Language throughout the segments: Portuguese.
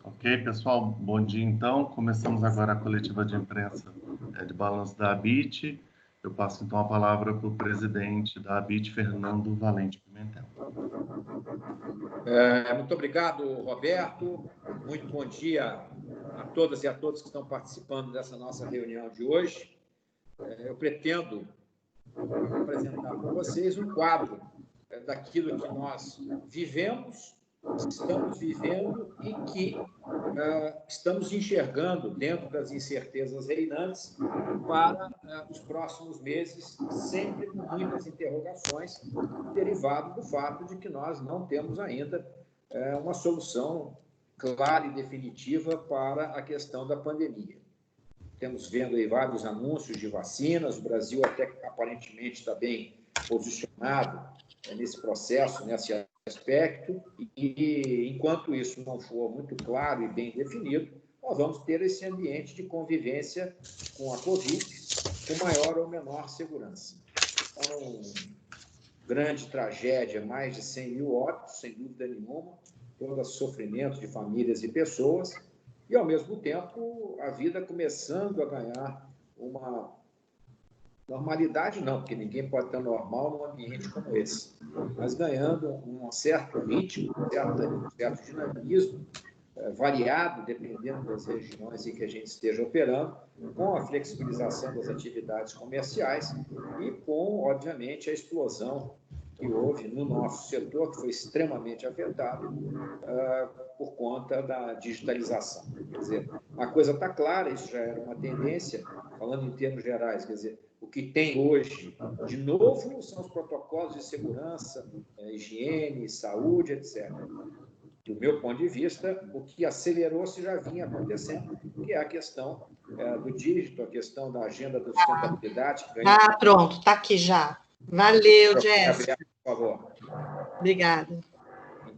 Ok, pessoal, bom dia então. Começamos agora a coletiva de imprensa de balanço da ABIT. Eu passo então a palavra para o presidente da ABIT, Fernando Valente Pimentel. Muito obrigado, Roberto. Muito bom dia a todas e a todos que estão participando dessa nossa reunião de hoje. Eu pretendo apresentar para vocês um quadro daquilo que nós vivemos, estamos vivendo e que estamos enxergando dentro das incertezas reinantes para os próximos meses, sempre com muitas interrogações, derivado do fato de que nós não temos ainda uma solução clara e definitiva para a questão da pandemia. Temos vendo aí vários anúncios de vacinas, o Brasil até aparentemente está bem posicionado nesse processo, nesse aspecto, e enquanto isso não for muito claro e bem definido, nós vamos ter esse ambiente de convivência com a Covid com maior ou menor segurança. Então, grande tragédia, mais de 100 mil óbitos, sem dúvida nenhuma, todo o sofrimento de famílias e pessoas, e, ao mesmo tempo, a vida começando a ganhar uma normalidade, não, porque ninguém pode estar normal num ambiente como esse, mas ganhando um certo ritmo, um certo dinamismo, variado, dependendo das regiões em que a gente esteja operando, com a flexibilização das atividades comerciais e com, obviamente, a explosão que houve no nosso setor, que foi extremamente afetado por conta da digitalização. Quer dizer, a coisa está clara, isso já era uma tendência, falando em termos gerais, quer dizer, o que tem hoje, de novo, são os protocolos de segurança, higiene, saúde, etc. Do meu ponto de vista, o que acelerou-se já vinha acontecendo, que é a questão do dígito, a questão da agenda da sustentabilidade. Pronto, está aqui já. Valeu, Jéssica. Por favor. Obrigada.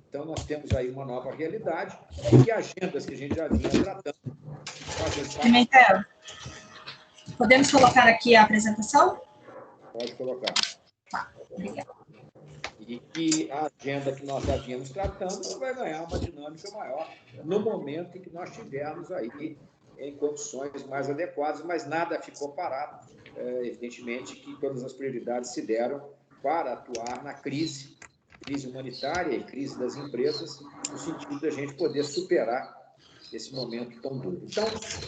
Então, nós temos aí uma nova realidade e que agendas que a gente já vinha tratando. Pimentel, podemos colocar aqui a apresentação? Pode colocar. Tá, obrigada. E que a agenda que nós já vínhamos tratando vai ganhar uma dinâmica maior no momento em que nós tivermos aí em condições mais adequadas, mas nada ficou parado. Evidentemente que todas as prioridades se deram para atuar na crise humanitária e crise das empresas, no sentido da gente poder superar esse momento tão duro. Então,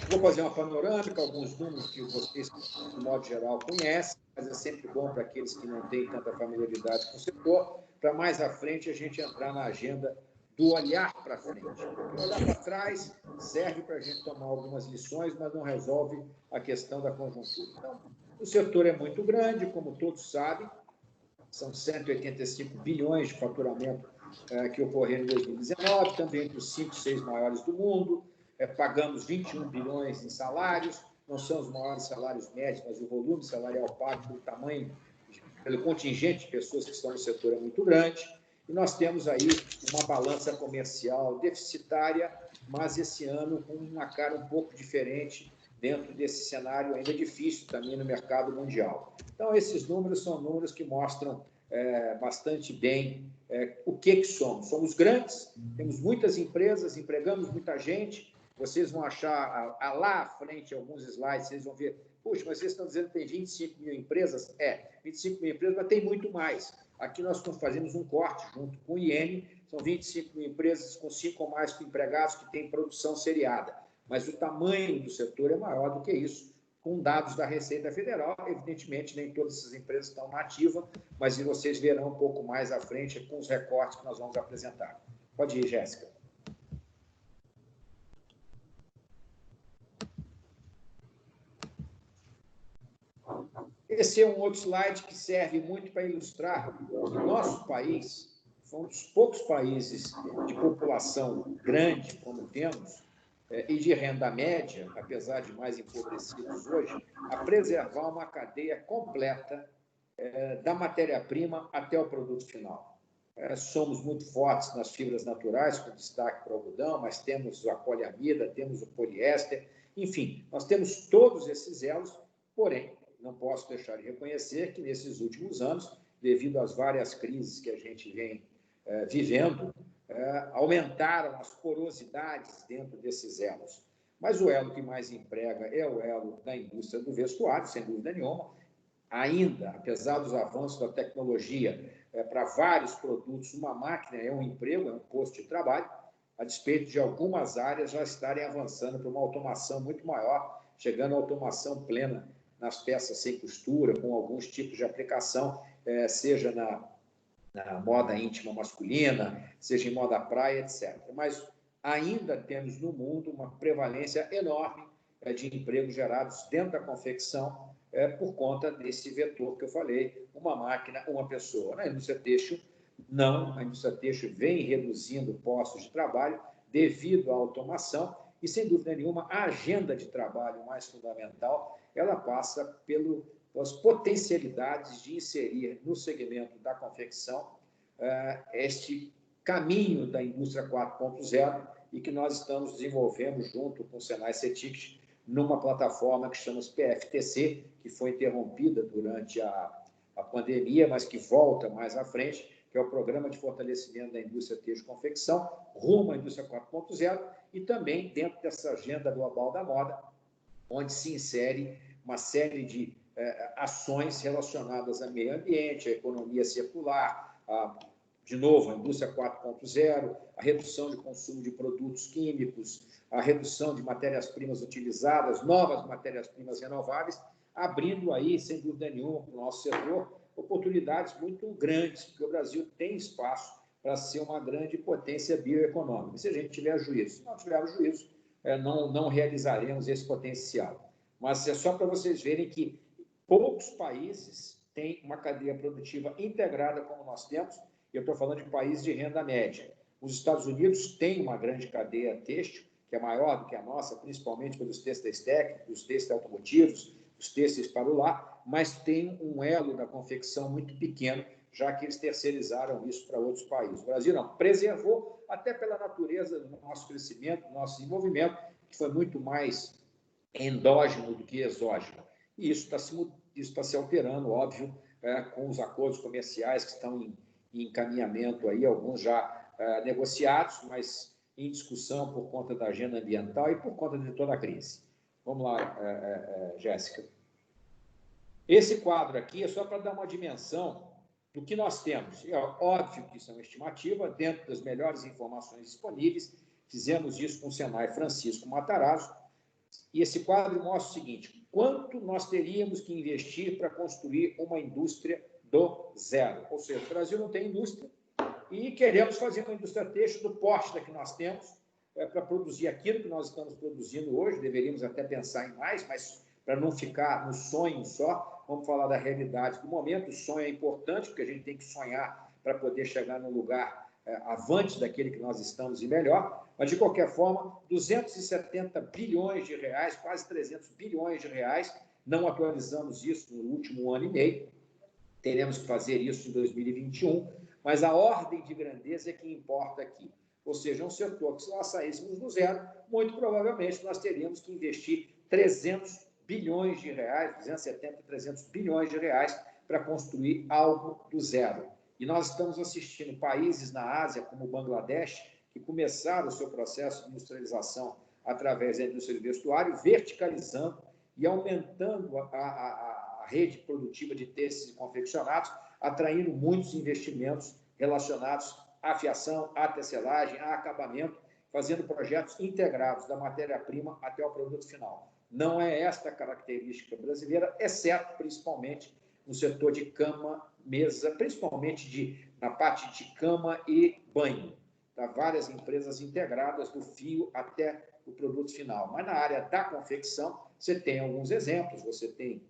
vou fazer uma panorâmica, alguns números que vocês, de modo geral, conhecem, mas é sempre bom para aqueles que não têm tanta familiaridade com o setor, para mais à frente a gente entrar na agenda do olhar para frente. Porque olhar para trás serve para a gente tomar algumas lições, mas não resolve a questão da conjuntura. Então, o setor é muito grande, como todos sabem, são 185 bilhões de faturamento que ocorreram em 2019, também entre os 5, 6 maiores do mundo, pagamos 21 bilhões em salários, não são os maiores salários médios, mas o volume salarial pago pelo tamanho, pelo contingente de pessoas que estão no setor é muito grande, e nós temos aí uma balança comercial deficitária, mas esse ano com uma cara um pouco diferente dentro desse cenário ainda difícil também no mercado mundial. Então, esses números são números que mostram bastante bem o que somos. Somos grandes, temos muitas empresas, empregamos muita gente. Vocês vão achar lá à frente alguns slides, vocês vão ver, puxa, mas vocês estão dizendo que tem 25 mil empresas? 25 mil empresas, mas tem muito mais. Aqui nós fazemos um corte junto com o IN, são 25 mil empresas com 5 ou mais empregados que têm produção seriada. Mas o tamanho do setor é maior do que isso. Com dados da Receita Federal, evidentemente, nem todas essas empresas estão na ativa, mas vocês verão um pouco mais à frente com os recortes que nós vamos apresentar. Pode ir, Jéssica. Esse é um outro slide que serve muito para ilustrar que o nosso país foi um dos poucos países de população grande, como temos, e de renda média, apesar de mais empobrecidos hoje, a preservar uma cadeia completa da matéria-prima até o produto final. Somos muito fortes nas fibras naturais, com destaque para o algodão, mas temos a poliamida, temos o poliéster, enfim, nós temos todos esses elos, porém, não posso deixar de reconhecer que nesses últimos anos devido às várias crises que a gente vem vivendo, aumentaram as porosidades dentro desses elos. Mas o elo que mais emprega é o elo da indústria do vestuário, sem dúvida nenhuma. Ainda, apesar dos avanços da tecnologia, para vários produtos, uma máquina é um emprego, é um posto de trabalho, a despeito de algumas áreas já estarem avançando para uma automação muito maior, chegando à automação plena nas peças sem costura, com alguns tipos de aplicação, seja na moda íntima masculina, seja em moda praia, etc. Mas ainda temos no mundo uma prevalência enorme de empregos gerados dentro da confecção por conta desse vetor que eu falei, uma máquina, uma pessoa. Na indústria têxtil, não. A indústria têxtil vem reduzindo postos de trabalho devido à automação e, sem dúvida nenhuma, a agenda de trabalho mais fundamental, ela passa pelas potencialidades de inserir no segmento da confecção este caminho da indústria 4.0 e que nós estamos desenvolvendo junto com o Senai CETIC numa plataforma que chama PFTC, que foi interrompida durante a pandemia, mas que volta mais à frente, que é o Programa de Fortalecimento da Indústria Têxtil e Confecção, rumo à indústria 4.0, e também dentro dessa agenda global da moda, onde se insere uma série de ações relacionadas ao meio ambiente, à economia circular, de novo, a indústria 4.0, a redução de consumo de produtos químicos, a redução de matérias-primas utilizadas, novas matérias-primas renováveis, abrindo aí, sem dúvida nenhuma, para o nosso setor, oportunidades muito grandes, porque o Brasil tem espaço para ser uma grande potência bioeconômica. Se a gente tiver juízo, se não tivermos juízo, não realizaremos esse potencial. Mas é só para vocês verem que poucos países têm uma cadeia produtiva integrada como nós temos. Eu estou falando de países de renda média. Os Estados Unidos têm uma grande cadeia têxtil, que é maior do que a nossa, principalmente pelos têxteis técnicos, os têxteis automotivos, os têxteis para o lar, mas tem um elo da confecção muito pequeno, já que eles terceirizaram isso para outros países. O Brasil não, preservou, até pela natureza do nosso crescimento, do nosso desenvolvimento, que foi muito mais endógeno do que exógeno. E isso está se alterando, óbvio, com os acordos comerciais que estão em encaminhamento aí, alguns já negociados, mas em discussão por conta da agenda ambiental e por conta de toda a crise. Vamos lá, Jéssica. Esse quadro aqui é só para dar uma dimensão do que nós temos. É óbvio que isso é uma estimativa, dentro das melhores informações disponíveis. Fizemos isso com o Senai Francisco Matarazzo. E esse quadro mostra o seguinte: quanto nós teríamos que investir para construir uma indústria do zero? Ou seja, o Brasil não tem indústria e queremos fazer uma indústria têxtil do porte da que nós temos para produzir aquilo que nós estamos produzindo hoje. Deveríamos até pensar em mais, mas para não ficar no sonho só, vamos falar da realidade do momento. O sonho é importante, porque a gente tem que sonhar para poder chegar num lugar avante daquele que nós estamos e melhor. Mas, de qualquer forma, 270 bilhões de reais, quase 300 bilhões de reais, não atualizamos isso no último ano e meio, teremos que fazer isso em 2021, mas a ordem de grandeza é que importa aqui. Ou seja, um setor que, se nós saíssemos do zero, muito provavelmente nós teríamos que investir 300 bilhões de reais, 270, 300 bilhões de reais para construir algo do zero. E nós estamos assistindo países na Ásia, como o Bangladesh, que começaram o seu processo de industrialização através da indústria do vestuário, verticalizando e aumentando a rede produtiva de têxteis e confeccionados, atraindo muitos investimentos relacionados à fiação, à tecelagem, a acabamento, fazendo projetos integrados da matéria-prima até o produto final. Não é esta a característica brasileira, exceto, principalmente, no setor de cama, mesa, principalmente na parte de cama e banho. Tá? Várias empresas integradas do fio até o produto final. Mas na área da confecção, você tem alguns exemplos. Você tem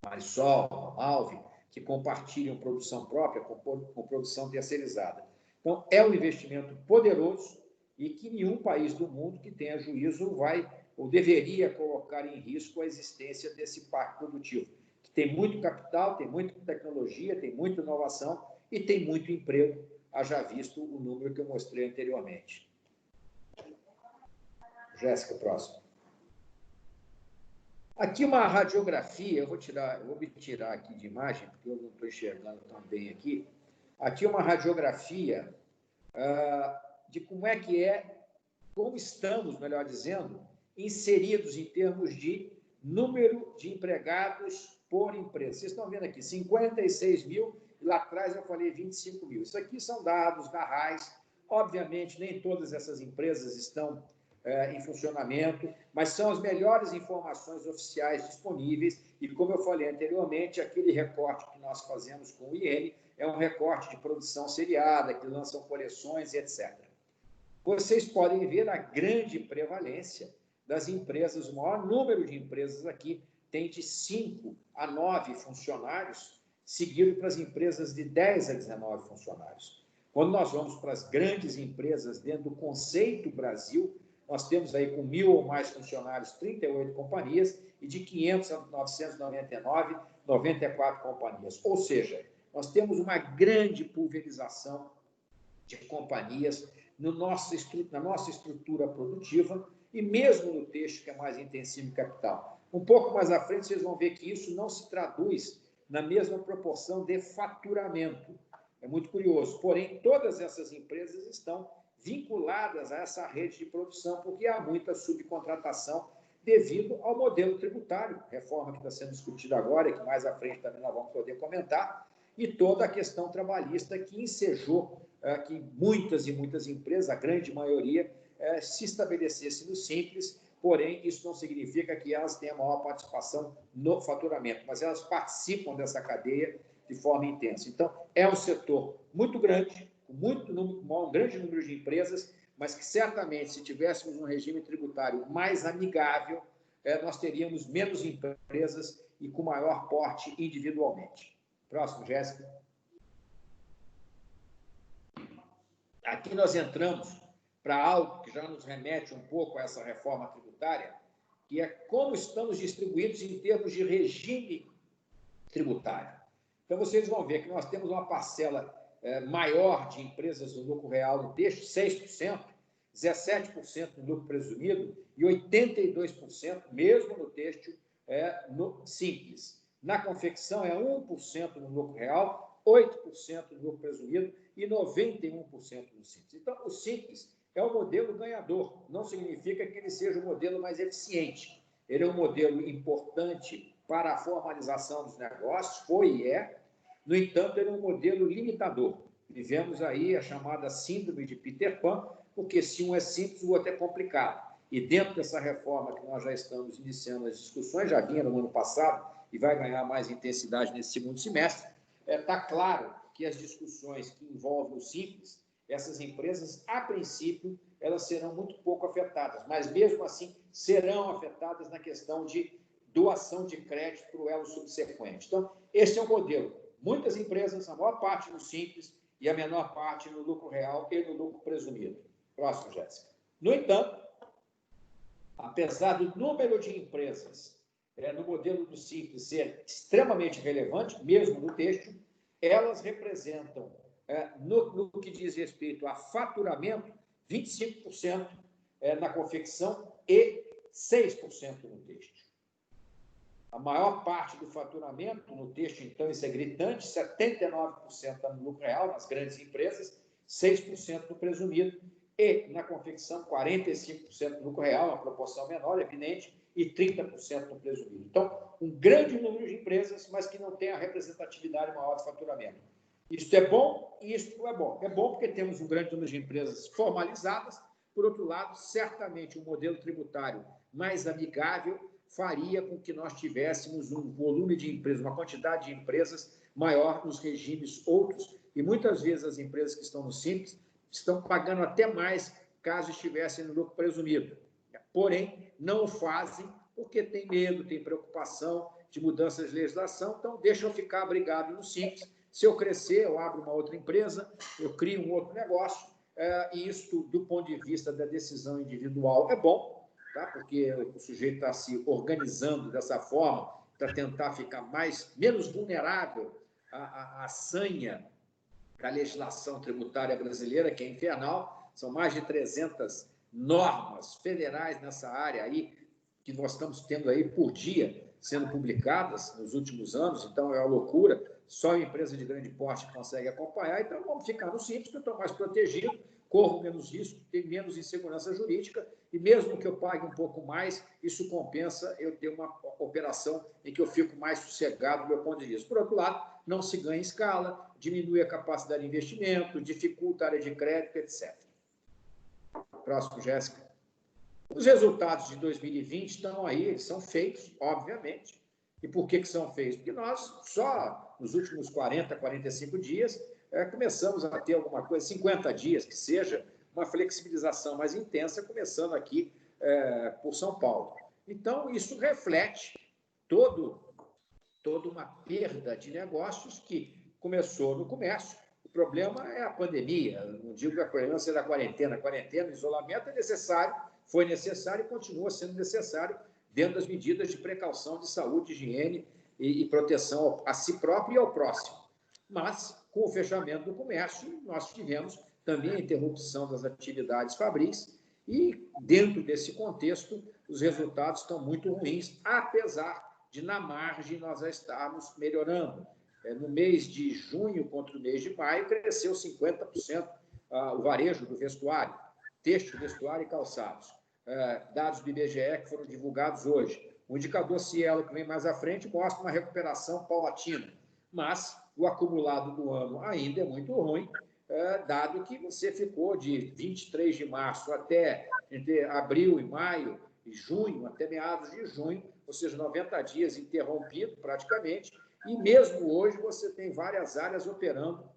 Marisol, Alve, que compartilham produção própria com produção terceirizada. Então, é um investimento poderoso e que nenhum país do mundo que tenha juízo vai ou deveria colocar em risco a existência desse parque produtivo, que tem muito capital, tem muita tecnologia, tem muita inovação e tem muito emprego, haja visto o número que eu mostrei anteriormente. Jéssica, próximo. Aqui uma radiografia, eu vou me tirar aqui de imagem, porque eu não estou enxergando tão bem aqui. Aqui uma radiografia de como estamos, melhor dizendo, inseridos em termos de número de empregados por empresa. Vocês estão vendo aqui, 56 mil, e lá atrás eu falei 25 mil. Isso aqui são dados da RAIS. Obviamente, nem todas essas empresas estão em funcionamento, mas são as melhores informações oficiais disponíveis e, como eu falei anteriormente, aquele recorte que nós fazemos com o IN é um recorte de produção seriada, que lançam coleções, etc. Vocês podem ver a grande prevalência das empresas, o maior número de empresas aqui tem de 5 a 9 funcionários, seguido para as empresas de 10 a 19 funcionários. Quando nós vamos para as grandes empresas dentro do conceito Brasil, nós temos aí com 1.000 ou mais funcionários, 38 companhias, e de 500 a 999, 94 companhias. Ou seja, nós temos uma grande pulverização de companhias na nossa estrutura produtiva e mesmo no texto que é mais intensivo em capital. Um pouco mais à frente, vocês vão ver que isso não se traduz na mesma proporção de faturamento. É muito curioso. Porém, todas essas empresas estão vinculadas a essa rede de produção, porque há muita subcontratação devido ao modelo tributário, reforma que está sendo discutida agora e que mais à frente também nós vamos poder comentar, e toda a questão trabalhista que ensejou que muitas e muitas empresas, a grande maioria, se estabelecesse no Simples, porém, isso não significa que elas tenham maior participação no faturamento, mas elas participam dessa cadeia de forma intensa. Então, é um setor muito grande, com um grande número de empresas, mas que certamente, se tivéssemos um regime tributário mais amigável, nós teríamos menos empresas e com maior porte individualmente. Próximo, Jéssica. Aqui nós entramos para algo que já nos remete um pouco a essa reforma tributária, que é como estamos distribuídos em termos de regime tributário. Então, vocês vão ver que nós temos uma parcela maior de empresas no lucro real no texto, 6%, 17% no lucro presumido e 82%, mesmo no têxtil, no simples. Na confecção, é 1% no lucro real, 8% no lucro presumido e 91% no simples. Então, o simples é o modelo ganhador. Não significa que ele seja o modelo mais eficiente. Ele é um modelo importante para a formalização dos negócios, foi e é. No entanto, ele é um modelo limitador. Vivemos aí a chamada síndrome de Peter Pan, porque se um é simples, o outro é complicado. E dentro dessa reforma que nós já estamos iniciando as discussões, já vinha no ano passado e vai ganhar mais intensidade nesse segundo semestre, está claro que as discussões que envolvem o simples, essas empresas, a princípio, elas serão muito pouco afetadas, mas mesmo assim serão afetadas na questão de doação de crédito para o elo subsequente. Então, esse é o modelo. Muitas empresas, a maior parte no simples e a menor parte no lucro real e no lucro presumido. Próximo, Jéssica. No entanto, apesar do número de empresas no modelo do simples ser extremamente relevante, mesmo no texto, elas representam, no que diz respeito a faturamento, 25% na confecção e 6% no texto. A maior parte do faturamento no texto, então, isso é gritante, 79% está no lucro real, nas grandes empresas, 6% no presumido, e na confecção, 45% no lucro real, uma proporção menor, evidente, e 30% no presumido. Então, um grande número de empresas, mas que não tem a representatividade maior do faturamento. Isto é bom e isto não é bom. É bom porque temos um grande número de empresas formalizadas, por outro lado, certamente um modelo tributário mais amigável faria com que nós tivéssemos um volume de empresas, uma quantidade de empresas maior nos regimes outros, e muitas vezes as empresas que estão no Simples estão pagando até mais caso estivessem no lucro presumido. Porém, não o fazem porque tem medo, tem preocupação de mudanças de legislação, então deixam ficar abrigado no Simples. Se eu crescer, eu abro uma outra empresa, eu crio um outro negócio, e isso, do ponto de vista da decisão individual, é bom, tá? Porque o sujeito está se organizando dessa forma para tentar ficar menos vulnerável à sanha da legislação tributária brasileira, que é infernal. São mais de 300 normas federais nessa área aí, que nós estamos tendo aí por dia sendo publicadas nos últimos anos, então é uma loucura, só a empresa de grande porte consegue acompanhar, então vamos ficar no simples, que eu estou mais protegido, corro menos risco, tenho menos insegurança jurídica, e mesmo que eu pague um pouco mais, isso compensa eu ter uma operação em que eu fico mais sossegado do meu ponto de vista. Por outro lado, não se ganha escala, diminui a capacidade de investimento, dificulta a área de crédito, etc. Próximo, Jéssica. Os resultados de 2020 estão aí, eles são feitos, obviamente. E por que são feitos? Porque nós, só nos últimos 40, 45 dias, começamos a ter alguma coisa, 50 dias, que seja uma flexibilização mais intensa, começando aqui por São Paulo. Então, isso reflete toda uma perda de negócios que começou no comércio. O problema é a pandemia. Não digo que a problema seja a quarentena. A quarentena, o isolamento é necessário, foi necessário e continua sendo necessário dentro das medidas de precaução de saúde, higiene e proteção a si próprio e ao próximo. Mas, com o fechamento do comércio, nós tivemos também a interrupção das atividades fabris e, dentro desse contexto, os resultados estão muito ruins, apesar de, na margem, nós já estarmos melhorando. No mês de junho contra o mês de maio, cresceu 50% o varejo do vestuário, têxtil, vestuário e calçados. Dados do IBGE que foram divulgados hoje. O indicador Cielo, que vem mais à frente, mostra uma recuperação paulatina, mas o acumulado do ano ainda é muito ruim, dado que você ficou de 23 de março até entre abril e maio, e junho, até meados de junho, ou seja, 90 dias interrompido praticamente, e mesmo hoje você tem várias áreas operando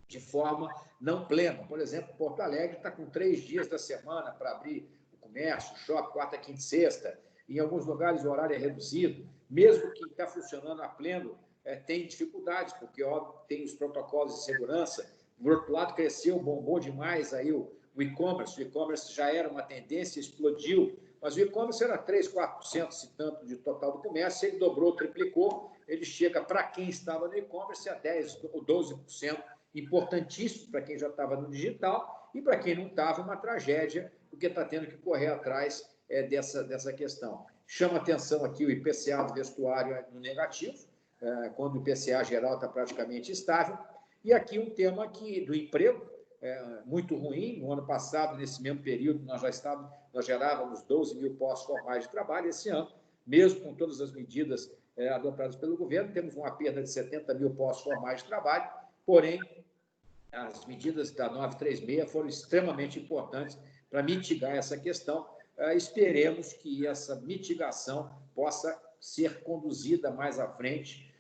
de forma não plena. Por exemplo, Porto Alegre está com 3 dias da semana para abrir o comércio, shopping, quarta, quinta e sexta. Em alguns lugares o horário é reduzido. Mesmo quem está funcionando a pleno tem dificuldades, porque óbvio, tem os protocolos de segurança. Por outro lado, cresceu, bombou demais aí o e-commerce. O e-commerce já era uma tendência, explodiu, mas o e-commerce era 3%, 4%, se tanto, de total do comércio. Ele dobrou, triplicou. Ele chega, para quem estava no e-commerce, a 10% ou 12%. Importantíssimo para quem já estava no digital e para quem não estava, uma tragédia, porque está tendo que correr atrás dessa questão. Chama atenção aqui o IPCA do vestuário no negativo, quando o IPCA geral está praticamente estável. E aqui um tema do emprego, muito ruim. No ano passado, nesse mesmo período, nós gerávamos 12 mil postos formais de trabalho. Esse ano, mesmo com todas as medidas adotadas pelo governo, temos uma perda de 70 mil postos formais de trabalho. Porém, as medidas da 936 foram extremamente importantes para mitigar essa questão. Esperemos que essa mitigação possa ser conduzida mais à frente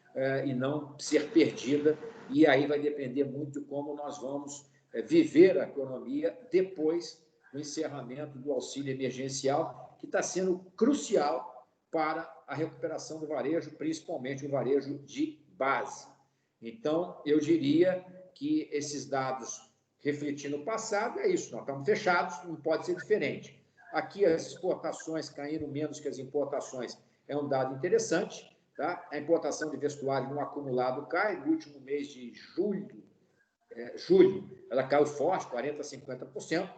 e não ser perdida, e aí vai depender muito de como nós vamos viver a economia depois do encerramento do auxílio emergencial, que está sendo crucial para a recuperação do varejo, principalmente o varejo de base. Então, eu diria que esses dados refletindo o passado, é isso, nós estamos fechados, não pode ser diferente. Aqui as exportações caíram menos que as importações, é um dado interessante, tá? A importação de vestuário no acumulado cai, no último mês de julho, ela caiu forte, 40% a 50%,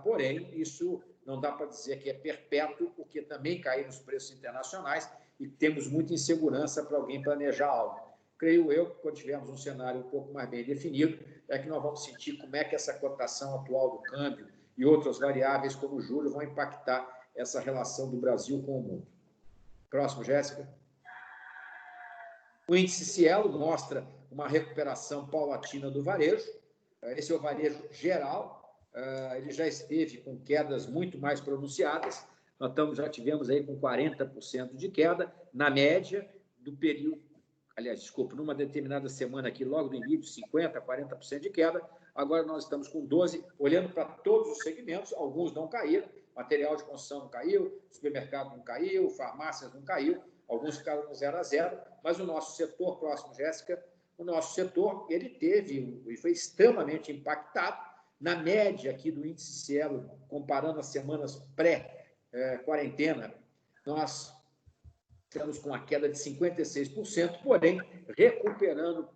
porém, isso não dá para dizer que é perpétuo, porque também caíram os preços internacionais e temos muita insegurança para alguém planejar algo. Creio eu que, quando tivermos um cenário um pouco mais bem definido, é que nós vamos sentir como é que essa cotação atual do câmbio e outras variáveis, como o juros, vão impactar essa relação do Brasil com o mundo. Próximo, Jéssica. O índice Cielo mostra uma recuperação paulatina do varejo. Esse é o varejo geral. Ele já esteve com quedas muito mais pronunciadas. Nós já tivemos aí com 40% de queda, na média do período. Aliás, desculpa, numa determinada semana aqui, logo no início, 50%, 40% de queda. Agora nós estamos com 12%, olhando para todos os segmentos, alguns não caíram, material de construção não caiu, supermercado não caiu, farmácias não caiu, alguns ficaram no 0 a 0, mas o nosso setor, próximo, Jéssica, o nosso setor, ele teve e foi extremamente impactado. Na média aqui do índice Cielo, comparando as semanas pré-quarentena, nós estamos com uma queda de 56%, porém, recuperando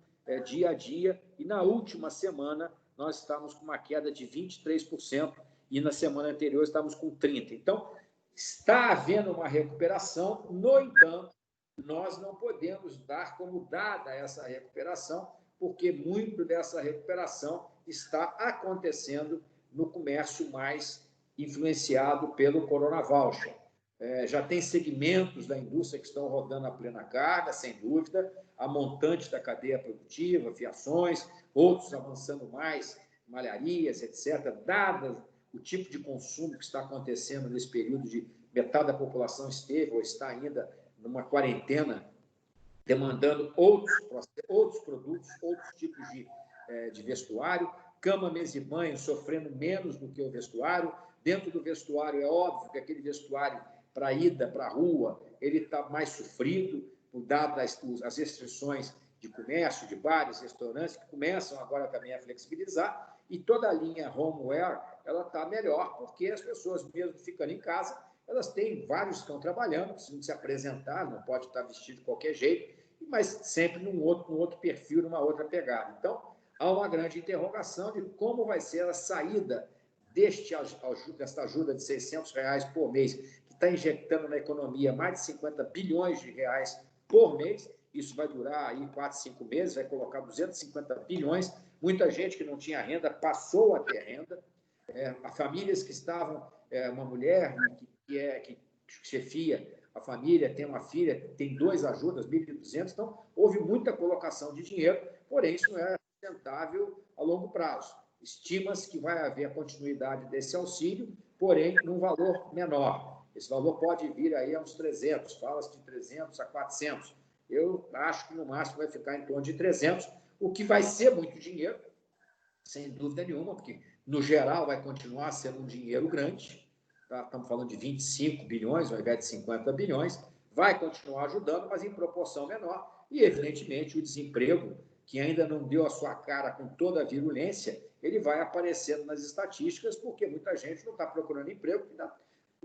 dia a dia, e na última semana nós estamos com uma queda de 23%, e na semana anterior estamos com 30%. Então, Está havendo uma recuperação, no entanto, nós não podemos dar como dada essa recuperação, porque muito dessa recuperação está acontecendo no comércio mais influenciado pelo Corona Voucher. Já tem segmentos da indústria que estão rodando a plena carga, sem dúvida, a montante da cadeia produtiva, fiações, outros avançando mais, malharias, etc., dadas o tipo de consumo que está acontecendo nesse período de metade da população esteve ou está ainda numa quarentena, demandando outros produtos, outros tipos de vestuário, cama, mesa e banho sofrendo menos do que o vestuário. Dentro do vestuário, é óbvio que aquele vestuário para ida para a rua, ele está mais sofrido, dadas as restrições de comércio, de bares, restaurantes, que começam agora também a flexibilizar, e toda a linha homeware, ela está melhor, porque as pessoas, mesmo ficando em casa, elas têm, vários estão trabalhando, precisam se apresentar, não pode estar vestido de qualquer jeito, mas sempre num outro perfil, numa outra pegada. Então, há uma grande interrogação de como vai ser a saída desta ajuda de R$600 por mês, que está injetando na economia mais de 50 bilhões de reais por mês. Isso vai durar aí 4, 5 meses, vai colocar 250 bilhões. Muita gente que não tinha renda passou a ter renda. Famílias que estavam, uma mulher que chefia a família, tem uma filha, tem 2 ajudas, 1.200, então houve muita colocação de dinheiro, porém isso não é sustentável a longo prazo. Estima-se que vai haver a continuidade desse auxílio, porém num valor menor. Esse valor pode vir aí a uns 300, fala-se de 300 a 400. Eu acho que no máximo vai ficar em torno de 300, o que vai ser muito dinheiro, sem dúvida nenhuma, porque no geral vai continuar sendo um dinheiro grande, tá? Estamos falando de 25 bilhões ao invés de 50 bilhões, vai continuar ajudando, mas em proporção menor, e evidentemente o desemprego, que ainda não deu a sua cara com toda a virulência, ele vai aparecendo nas estatísticas, porque muita gente não está procurando emprego,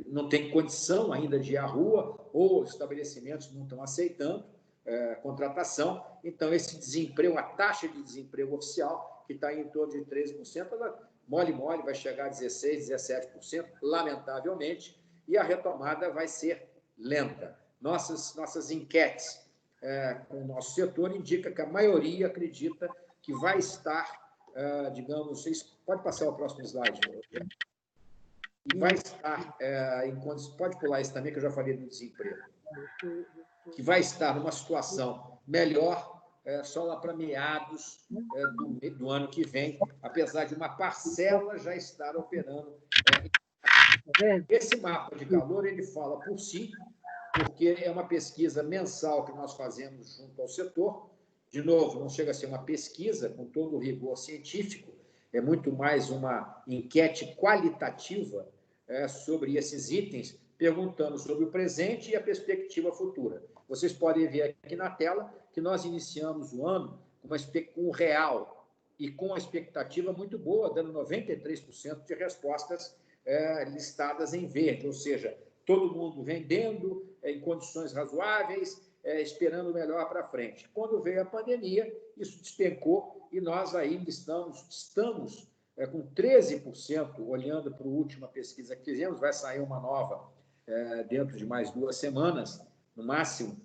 não tem condição ainda de ir à rua, ou os estabelecimentos não estão aceitando contratação. Então, esse desemprego, a taxa de desemprego oficial, que está em torno de 13%, ela mole, vai chegar a 16%, 17%, lamentavelmente, e a retomada vai ser lenta. Nossas enquetes com o nosso setor indicam que a maioria acredita que vai estar, digamos, pode passar o próximo slide, e vai estar em condições, pode pular isso também, que eu já falei do desemprego, que vai estar numa situação melhor só lá para meados do ano que vem, apesar de uma parcela já estar operando. Esse mapa de calor, ele fala por si, porque é uma pesquisa mensal que nós fazemos junto ao setor. De novo, não chega a ser uma pesquisa com todo o rigor científico, é muito mais uma enquete qualitativa sobre esses itens, perguntando sobre o presente e a perspectiva futura. Vocês podem ver aqui na tela que nós iniciamos o ano com um real e com uma expectativa muito boa, dando 93% de respostas listadas em verde, ou seja, todo mundo vendendo em condições razoáveis, esperando o melhor para frente. Quando veio a pandemia, isso despencou e nós ainda estamos com 13%, olhando para a última pesquisa que fizemos, vai sair uma nova dentro de mais 2 semanas, no máximo,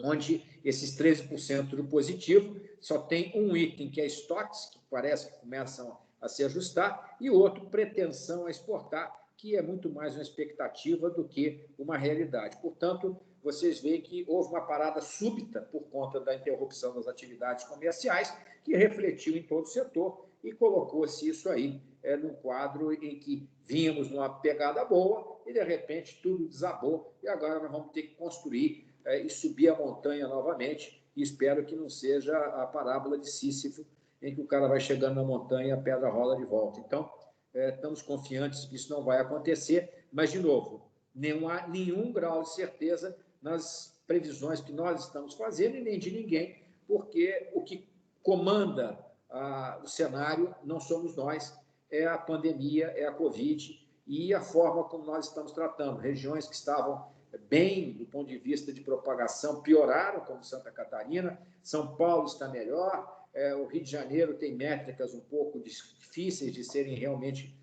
onde esses 13% do positivo só tem um item, que é estoques, que parece que começam a se ajustar, e outro, pretensão a exportar, que é muito mais uma expectativa do que uma realidade. Portanto, vocês veem que houve uma parada súbita por conta da interrupção das atividades comerciais, que refletiu em todo o setor e colocou-se isso aí num quadro em que vínhamos numa pegada boa e, de repente, tudo desabou e agora nós vamos ter que construir e subir a montanha novamente, e espero que não seja a parábola de Sísifo, em que o cara vai chegando na montanha e a pedra rola de volta. Então, estamos confiantes que isso não vai acontecer, mas, de novo, não há nenhum grau de certeza nas previsões que nós estamos fazendo e nem de ninguém, porque o que comanda o cenário não somos nós, é a pandemia, é a Covid e a forma como nós estamos tratando. Regiões que estavam bem do ponto de vista de propagação pioraram, como Santa Catarina, São Paulo está melhor, o Rio de Janeiro tem métricas um pouco difíceis de serem realmente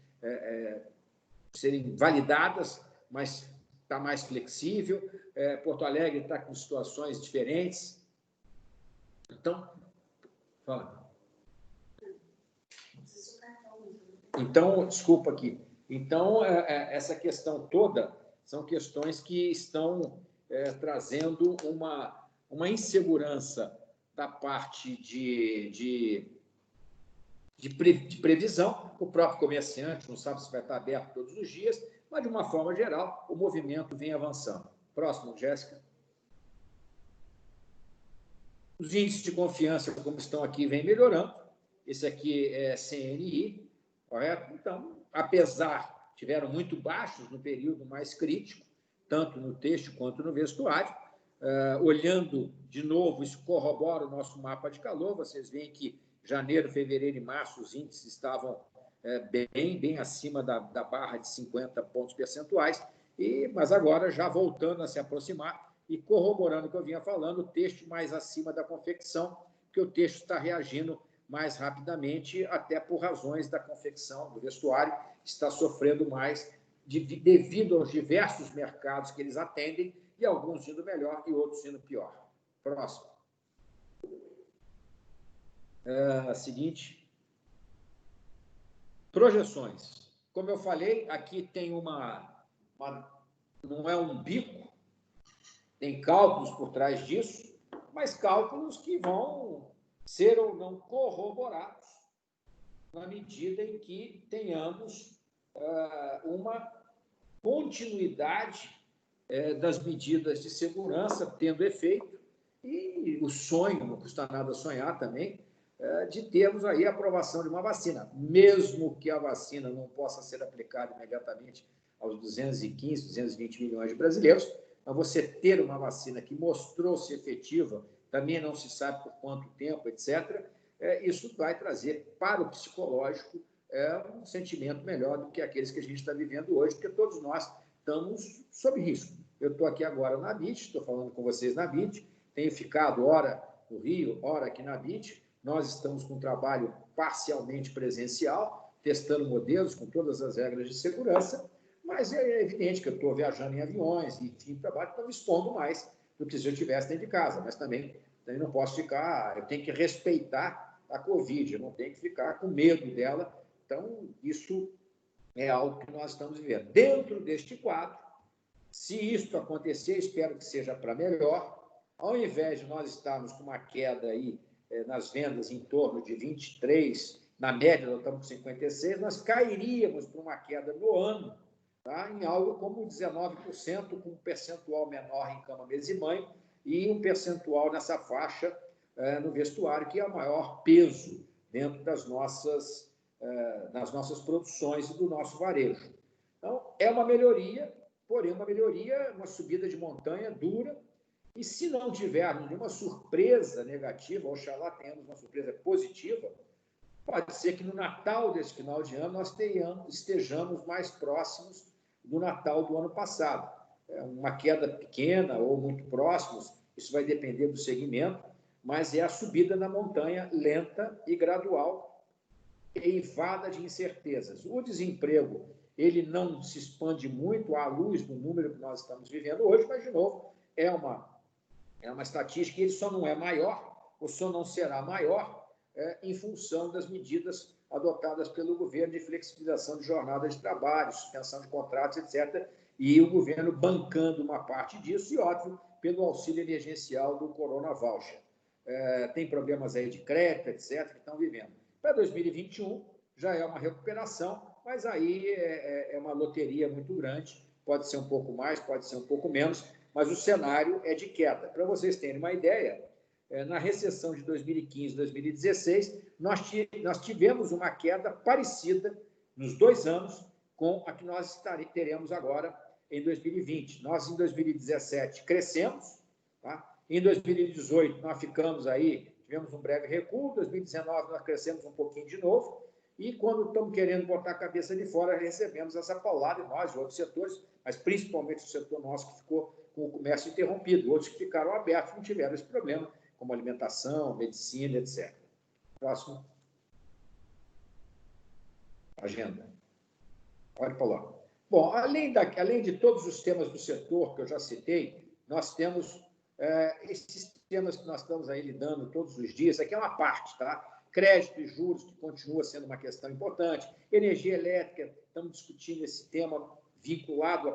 serem validadas, mas está mais flexível, Porto Alegre está com situações diferentes. Então, fala. Então, desculpa aqui. Então, essa questão toda são questões que estão trazendo uma insegurança da parte de previsão. O próprio comerciante não sabe se vai estar aberto todos os dias, mas, de uma forma geral, o movimento vem avançando. Próximo, Jéssica. Os índices de confiança, como estão aqui, vêm melhorando. Esse aqui é CNI, correto? Então, apesar, tiveram muito baixos no período mais crítico, tanto no texto quanto no vestuário. Olhando de novo, isso corrobora o nosso mapa de calor. Vocês veem que janeiro, fevereiro e março os índices estavam bem acima da barra de 50 pontos percentuais, mas agora já voltando a se aproximar e corroborando o que eu vinha falando, o texto mais acima da confecção, porque o texto está reagindo mais rapidamente, até por razões da confecção, do vestuário, está sofrendo mais devido aos diversos mercados que eles atendem, e alguns indo melhor e outros indo pior. Próximo. Seguinte. Projeções. Como eu falei, aqui tem não é um bico, tem cálculos por trás disso, mas cálculos que vão ser ou não corroborados na medida em que tenhamos uma continuidade das medidas de segurança tendo efeito, e o sonho, não custa nada sonhar também, de termos aí a aprovação de uma vacina, mesmo que a vacina não possa ser aplicada imediatamente aos 215, 220 milhões de brasileiros, mas você ter uma vacina que mostrou-se efetiva, também não se sabe por quanto tempo, etc., isso vai trazer para o psicológico um sentimento melhor do que aqueles que a gente está vivendo hoje, porque todos nós estamos sob risco. Eu estou aqui agora na BIT, estou falando com vocês na BIT, tenho ficado ora no Rio, ora aqui na BIT. Nós estamos com um trabalho parcialmente presencial, testando modelos com todas as regras de segurança, mas é evidente que eu estou viajando em aviões, enfim, trabalho, estou me expondo mais do que se eu estivesse dentro de casa, mas também não posso ficar, eu tenho que respeitar a Covid, eu não tenho que ficar com medo dela. Então, isso é algo que nós estamos vivendo. Dentro deste quadro, se isso acontecer, espero que seja para melhor, ao invés de nós estarmos com uma queda aí nas vendas em torno de 23, na média nós estamos com 56, nós cairíamos para uma queda no ano, tá? Em algo como 19%, com um percentual menor em cama, mesa e banho, e um percentual nessa faixa no vestuário, que é o maior peso dentro das nossas produções e do nosso varejo. Então, é uma melhoria, porém uma subida de montanha dura, e se não tivermos nenhuma surpresa negativa, oxalá tenhamos uma surpresa positiva, pode ser que no Natal desse final de ano nós estejamos mais próximos do Natal do ano passado. Uma queda pequena ou muito próximos, isso vai depender do segmento, mas é a subida na montanha lenta e gradual, eivada de incertezas. O desemprego, ele não se expande muito à luz do número que nós estamos vivendo hoje, mas, de novo, é uma estatística, ele só não é maior, ou só não será maior, em função das medidas adotadas pelo governo de flexibilização de jornada de trabalho, suspensão de contratos, etc., e o governo bancando uma parte disso, e, óbvio, pelo auxílio emergencial do Corona Voucher. Tem problemas aí de crédito, etc., que estão vivendo. Para 2021, já é uma recuperação, mas aí é uma loteria muito grande, pode ser um pouco mais, pode ser um pouco menos, mas o cenário é de queda. Para vocês terem uma ideia, na recessão de 2015 e 2016, nós tivemos uma queda parecida nos 2 anos com a que nós teremos agora em 2020. Nós, em 2017, crescemos, tá? Em 2018, nós ficamos aí, tivemos um breve recuo, em 2019 nós crescemos um pouquinho de novo, e quando estamos querendo botar a cabeça de fora, recebemos essa paulada, nós e outros setores, mas principalmente o setor nosso que ficou com o comércio interrompido, outros que ficaram abertos não tiveram esse problema, como alimentação, medicina, etc. Próximo. Agenda. Pode falar. Bom, além de todos os temas do setor que eu já citei, nós temos esses temas que nós estamos aí lidando todos os dias. Aqui é uma parte, tá? Crédito e juros, que continua sendo uma questão importante. Energia elétrica, estamos discutindo esse tema vinculado à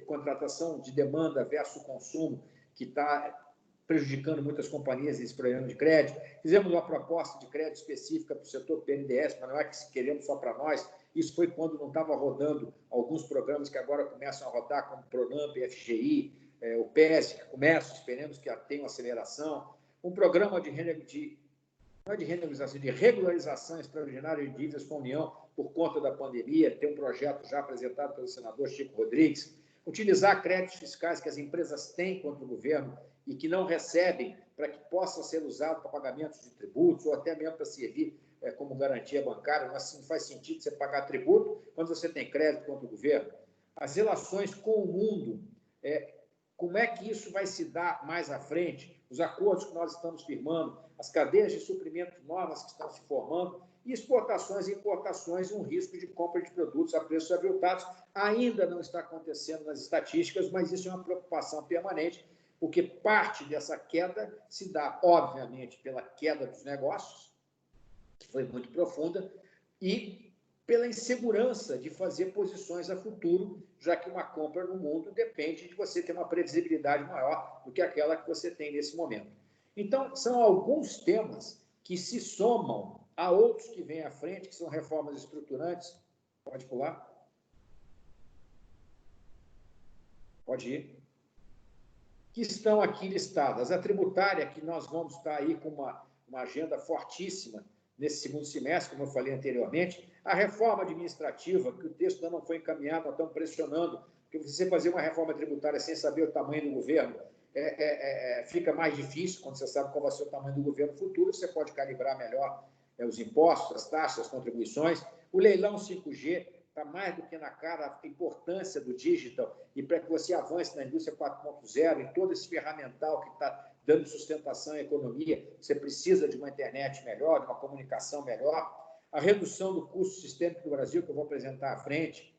contratação de demanda versus consumo, que está prejudicando muitas companhias nesse programa de crédito. Fizemos uma proposta de crédito específica para o setor PNDES, mas não é que queremos só para nós. Isso foi quando não estava rodando alguns programas que agora começam a rodar, como o Pronamp, FGI, o PES, que começam, esperemos que tenham aceleração. Um programa de regularização extraordinária de dívidas com a União por conta da pandemia, tem um projeto já apresentado pelo senador Chico Rodrigues. Utilizar créditos fiscais que as empresas têm contra o governo e que não recebem, para que possam ser usados para pagamentos de tributos ou até mesmo para servir como garantia bancária. Mas não faz sentido você pagar tributo quando você tem crédito contra o governo. As relações com o mundo, como é que isso vai se dar mais à frente? Os acordos que nós estamos firmando, as cadeias de suprimento novas que estão se formando, e exportações e importações, um risco de compra de produtos a preços aviltados. Ainda não está acontecendo nas estatísticas, mas isso é uma preocupação permanente, porque parte dessa queda se dá, obviamente, pela queda dos negócios, que foi muito profunda, e pela insegurança de fazer posições a futuro, já que uma compra no mundo depende de você ter uma previsibilidade maior do que aquela que você tem nesse momento. Então, são alguns temas que se somam a outros que vêm à frente, que são reformas estruturantes. Pode pular? Pode ir. Que estão aqui listadas. A tributária, que nós vamos estar aí com uma agenda fortíssima nesse segundo semestre, como eu falei anteriormente. A reforma administrativa, que o texto ainda não foi encaminhado, nós estamos pressionando, porque você fazer uma reforma tributária sem saber o tamanho do governo fica mais difícil. Quando você sabe qual vai ser o tamanho do governo futuro, você pode calibrar melhor os impostos, as taxas, as contribuições. O leilão 5G está mais do que na cara a importância do digital, e para que você avance na indústria 4.0 e todo esse ferramental que está dando sustentação à economia, você precisa de uma internet melhor, de uma comunicação melhor. A redução do custo sistêmico do Brasil, que eu vou apresentar à frente,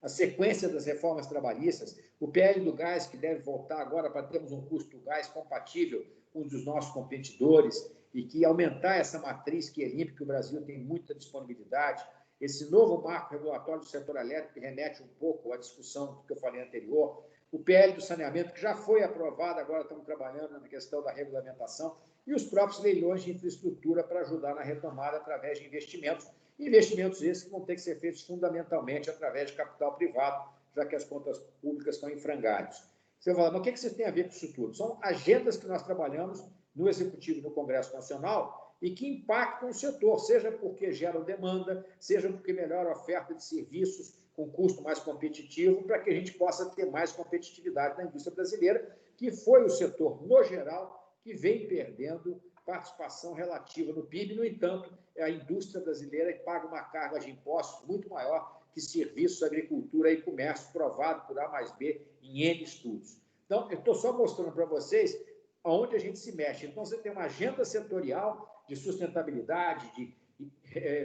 a sequência das reformas trabalhistas, o PL do gás, que deve voltar agora para termos um custo do gás compatível com um dos nossos competidores e que aumentar essa matriz que é limpa, que o Brasil tem muita disponibilidade. Esse novo marco regulatório do setor elétrico, que remete um pouco à discussão que eu falei anterior, o PL do saneamento, que já foi aprovado, agora estamos trabalhando na questão da regulamentação, e os próprios leilões de infraestrutura para ajudar na retomada através de investimentos esses que vão ter que ser feitos fundamentalmente através de capital privado, já que as contas públicas estão em frangalhos. Você vai falar, mas o que vocês têm a ver com isso tudo? São agendas que nós trabalhamos no Executivo e no Congresso Nacional e que impactam o setor, seja porque geram demanda, seja porque melhora a oferta de serviços com custo mais competitivo, para que a gente possa ter mais competitividade na indústria brasileira, que foi o setor, no geral, que vem perdendo participação relativa no PIB. No entanto, a indústria brasileira paga uma carga de impostos muito maior que serviços, agricultura e comércio, provado por A mais B em N estudos. Então, eu estou só mostrando para vocês aonde a gente se mexe. Então, você tem uma agenda setorial de sustentabilidade, de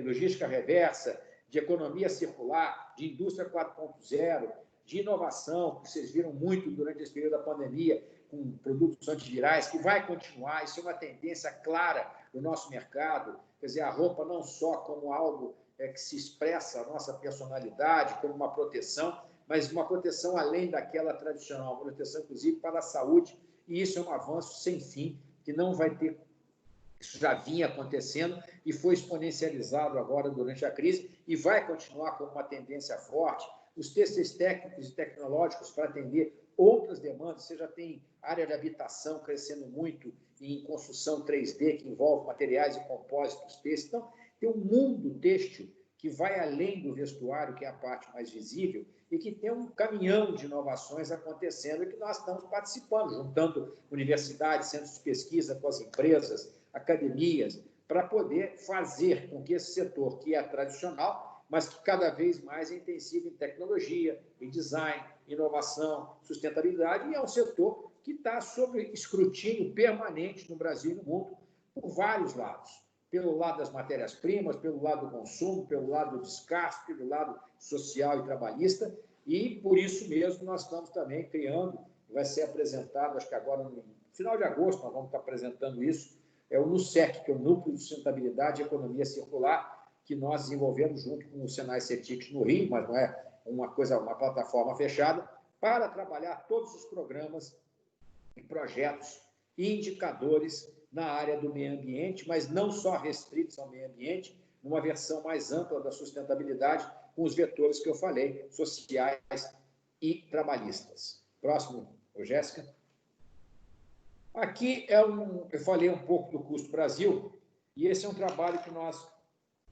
logística reversa, de economia circular, de indústria 4.0, de inovação, que vocês viram muito durante esse período da pandemia, com produtos antivirais, que vai continuar. Isso é uma tendência clara do nosso mercado. Quer dizer, a roupa não só como algo que se expressa a nossa personalidade, como uma proteção, mas uma proteção além daquela tradicional, uma proteção, inclusive, para a saúde. E isso é um avanço sem fim, que não vai ter. Isso já vinha acontecendo e foi exponencializado agora durante a crise e vai continuar como uma tendência forte. Os testes técnicos e tecnológicos para atender outras demandas. Você já tem área de habitação crescendo muito em construção 3D, que envolve materiais e compósitos têxteis. Então, tem um mundo têxtil que vai além do vestuário, que é a parte mais visível, e que tem um caminhão de inovações acontecendo e que nós estamos participando, juntando universidades, centros de pesquisa com as empresas, academias, para poder fazer com que esse setor, que é tradicional, mas que cada vez mais é intensivo em tecnologia, em design, inovação, sustentabilidade, e é um setor que está sob escrutínio permanente no Brasil e no mundo por vários lados. pelo lado das matérias-primas, pelo lado do consumo, pelo lado do descarte, pelo lado social e trabalhista, e por isso mesmo nós estamos também criando, vai ser apresentado, acho que agora no final de agosto nós vamos estar apresentando isso, é o NUSEC, que é o Núcleo de Sustentabilidade e Economia Circular, que nós desenvolvemos junto com o Senai CETIC no Rio, mas não é uma plataforma fechada, para trabalhar todos os programas e projetos e indicadores na área do meio ambiente, mas não só restritos ao meio ambiente, numa versão mais ampla da sustentabilidade, com os vetores que eu falei, sociais e trabalhistas. Próximo, Jéssica. Aqui eu falei um pouco do Custo Brasil, e esse é um trabalho que nós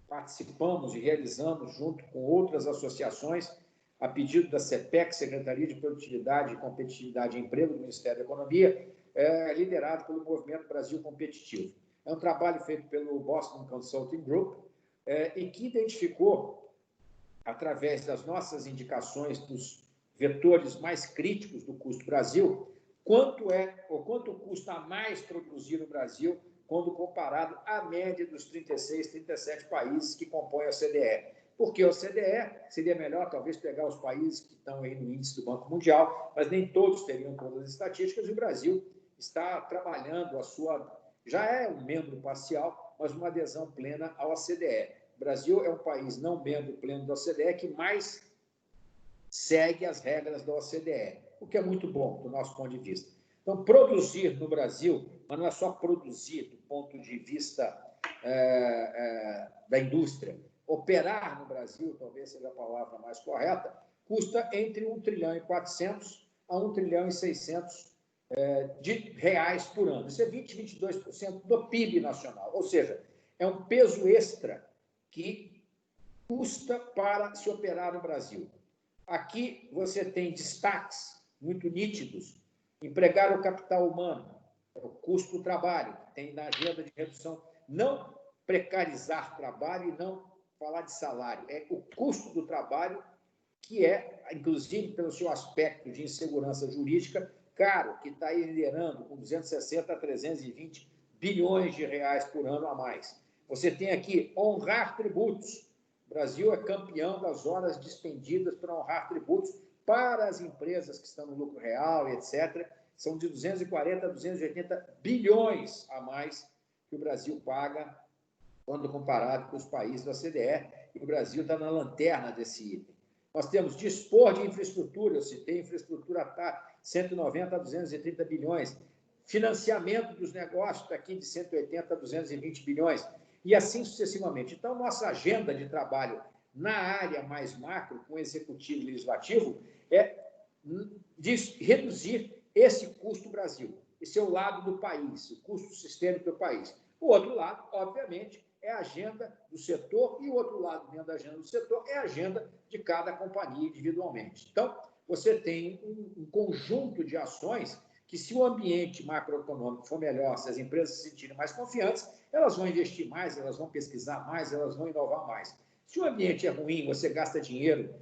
participamos e realizamos junto com outras associações, a pedido da CPEC, Secretaria de Produtividade, Competitividade e Emprego do Ministério da Economia, liderado pelo Movimento Brasil Competitivo. É um trabalho feito pelo Boston Consulting Group e que identificou, através das nossas indicações dos vetores mais críticos do Custo Brasil, quanto custa a mais produzir no Brasil quando comparado à média dos 36, 37 países que compõem a OCDE. Porque a OCDE seria melhor, talvez, pegar os países que estão aí no índice do Banco Mundial, mas nem todos teriam todas as estatísticas, e o Brasil está trabalhando já é um membro parcial, mas uma adesão plena à OCDE. O Brasil é um país não membro pleno da OCDE que mais segue as regras da OCDE, o que é muito bom do nosso ponto de vista. Então, produzir no Brasil, mas não é só produzir do ponto de vista da indústria, operar no Brasil, talvez seja a palavra mais correta, custa entre 1 trilhão e 400 a 1 trilhão e 600 de reais por ano. Isso é 20%, 22% do PIB nacional, ou seja, é um peso extra que custa para se operar no Brasil. Aqui você tem destaques muito nítidos. Empregar o capital humano, o custo do trabalho, que tem na agenda de redução. Não precarizar trabalho e não falar de salário. É o custo do trabalho, que é, inclusive, pelo seu aspecto de insegurança jurídica, caro, que está aí liderando com 260 a 320 bilhões de reais por ano a mais. Você tem aqui honrar tributos. O Brasil é campeão das horas dispendidas para honrar tributos para as empresas que estão no lucro real, etc. São de 240 a 280 bilhões a mais que o Brasil paga quando comparado com os países da OCDE, e o Brasil está na lanterna desse item. Nós temos dispor de infraestrutura, eu citei, infraestrutura está 190 a 230 bilhões, financiamento dos negócios está aqui de 180 a 220 bilhões, e assim sucessivamente. Então, nossa agenda de trabalho na área mais macro, com o executivo e legislativo, é de reduzir esse custo Brasil. Esse é o lado do país, o custo sistêmico do país. O outro lado, obviamente, é a agenda do setor, e o outro lado, dentro da agenda do setor, é a agenda de cada companhia individualmente. Então, você tem um conjunto de ações que, se o ambiente macroeconômico for melhor, se as empresas se sentirem mais confiantes, elas vão investir mais, elas vão pesquisar mais, elas vão inovar mais. Se o ambiente é ruim, você gasta dinheiro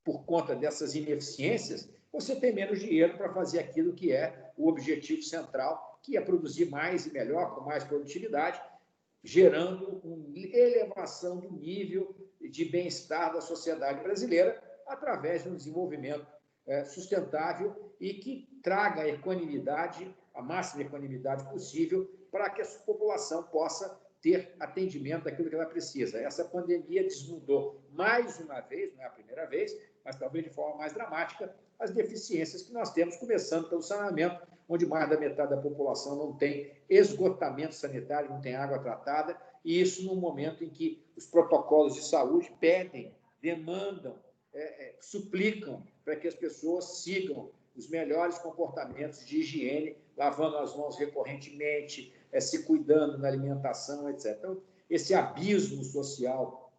por conta dessas ineficiências, você tem menos dinheiro para fazer aquilo que é o objetivo central, que é produzir mais e melhor, com mais produtividade, gerando uma elevação do nível de bem-estar da sociedade brasileira através de um desenvolvimento sustentável e que traga a equanimidade, a máxima equanimidade possível, para que a população possa ter atendimento àquilo que ela precisa. Essa pandemia desnudou mais uma vez, não é a primeira vez, mas talvez de forma mais dramática, as deficiências que nós temos, começando pelo saneamento, onde mais da metade da população não tem esgotamento sanitário, não tem água tratada, e isso num momento em que os protocolos de saúde pedem, demandam, suplicam para que as pessoas sigam os melhores comportamentos de higiene, lavando as mãos recorrentemente, se cuidando na alimentação, etc. Então, esse abismo social,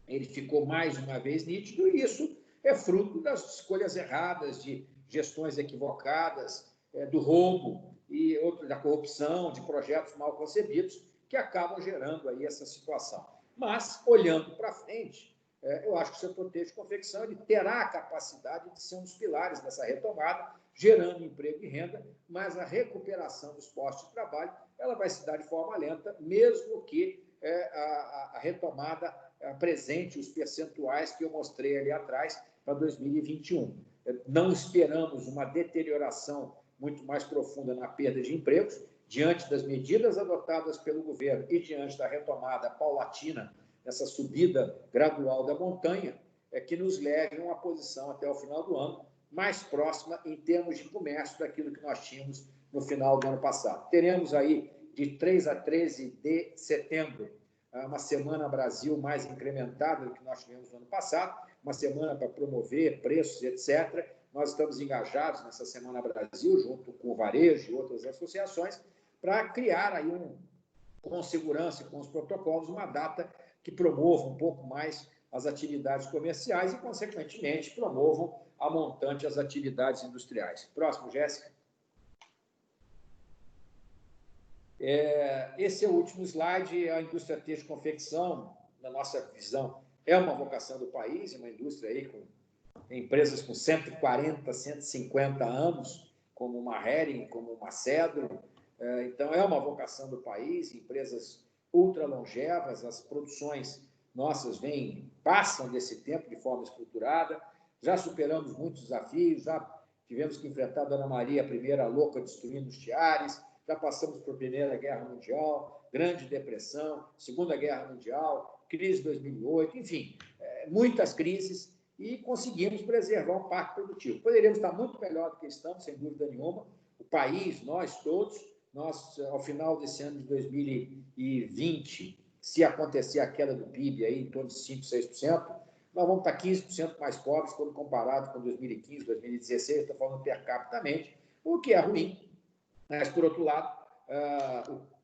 ele ficou mais uma vez nítido, e isso é fruto das escolhas erradas, de gestões equivocadas, do roubo e da corrupção, de projetos mal concebidos, que acabam gerando aí essa situação. Mas, olhando para frente, eu acho que o setor têxtil e confecção ele terá a capacidade de ser um dos pilares dessa retomada, gerando emprego e renda, mas a recuperação dos postos de trabalho ela vai se dar de forma lenta, mesmo que a retomada presente, os percentuais que eu mostrei ali atrás para 2021. Não esperamos uma deterioração muito mais profunda na perda de empregos, diante das medidas adotadas pelo governo e diante da retomada paulatina, essa subida gradual da montanha, que nos leve a uma posição até o final do ano mais próxima em termos de comércio daquilo que nós tínhamos no final do ano passado. Teremos aí de 3 a 13 de setembro uma Semana Brasil mais incrementada do que nós tivemos no ano passado, uma semana para promover preços, etc. Nós estamos engajados nessa Semana Brasil, junto com o Varejo e outras associações, para criar aí, com segurança e com os protocolos, uma data que promova um pouco mais as atividades comerciais e, consequentemente, promovam a montante as atividades industriais. Próximo, Jéssica. Esse é o último slide. A indústria têxtil e confecção, na nossa visão, é uma vocação do país, uma indústria aí com empresas com 140, 150 anos, como uma Hering, como uma Cedro. Então, é uma vocação do país, empresas ultra longevas, as produções nossas passam desse tempo de forma estruturada, já superamos muitos desafios, já tivemos que enfrentar a Dona Maria, a primeira louca, destruindo os tiares, já passamos por Primeira Guerra Mundial, Grande Depressão, Segunda Guerra Mundial, crise de 2008, enfim, muitas crises, e conseguimos preservar um parque produtivo. Poderíamos estar muito melhor do que estamos, sem dúvida nenhuma, o país, nós todos, ao final desse ano de 2020, se acontecer a queda do PIB aí, em torno de 5%, 6%, nós vamos estar 15% mais pobres quando comparado com 2015, 2016, estou falando per capitamente, o que é ruim. Mas, por outro lado,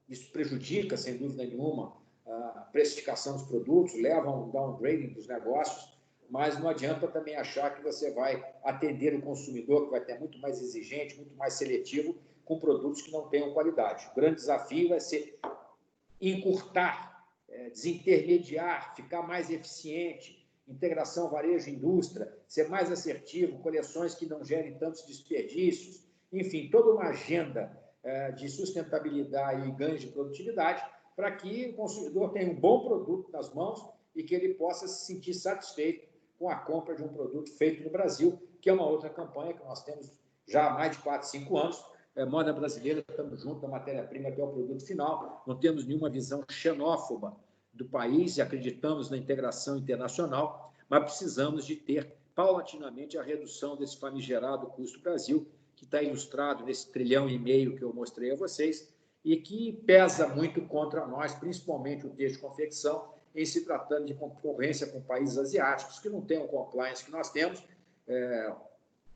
isso prejudica, sem dúvida nenhuma, a precificação dos produtos, leva a um downgrading dos negócios, mas não adianta também achar que você vai atender o consumidor, que vai ter muito mais exigente, muito mais seletivo, com produtos que não tenham qualidade. O grande desafio é ser encurtar, desintermediar, ficar mais eficiente, integração varejo-indústria, ser mais assertivo, coleções que não gerem tantos desperdícios, enfim, toda uma agenda de sustentabilidade e ganhos de produtividade para que o consumidor tenha um bom produto nas mãos e que ele possa se sentir satisfeito com a compra de um produto feito no Brasil, que é uma outra campanha que nós temos já há mais de 4, 5 anos. Moda brasileira, estamos juntos da matéria-prima até o produto final, não temos nenhuma visão xenófoba do país e acreditamos na integração internacional, mas precisamos de ter paulatinamente a redução desse famigerado custo Brasil, que está ilustrado nesse 1,5 trilhão que eu mostrei a vocês, e que pesa muito contra nós, principalmente o têxtil e confecção, em se tratando de concorrência com países asiáticos que não têm o compliance que nós temos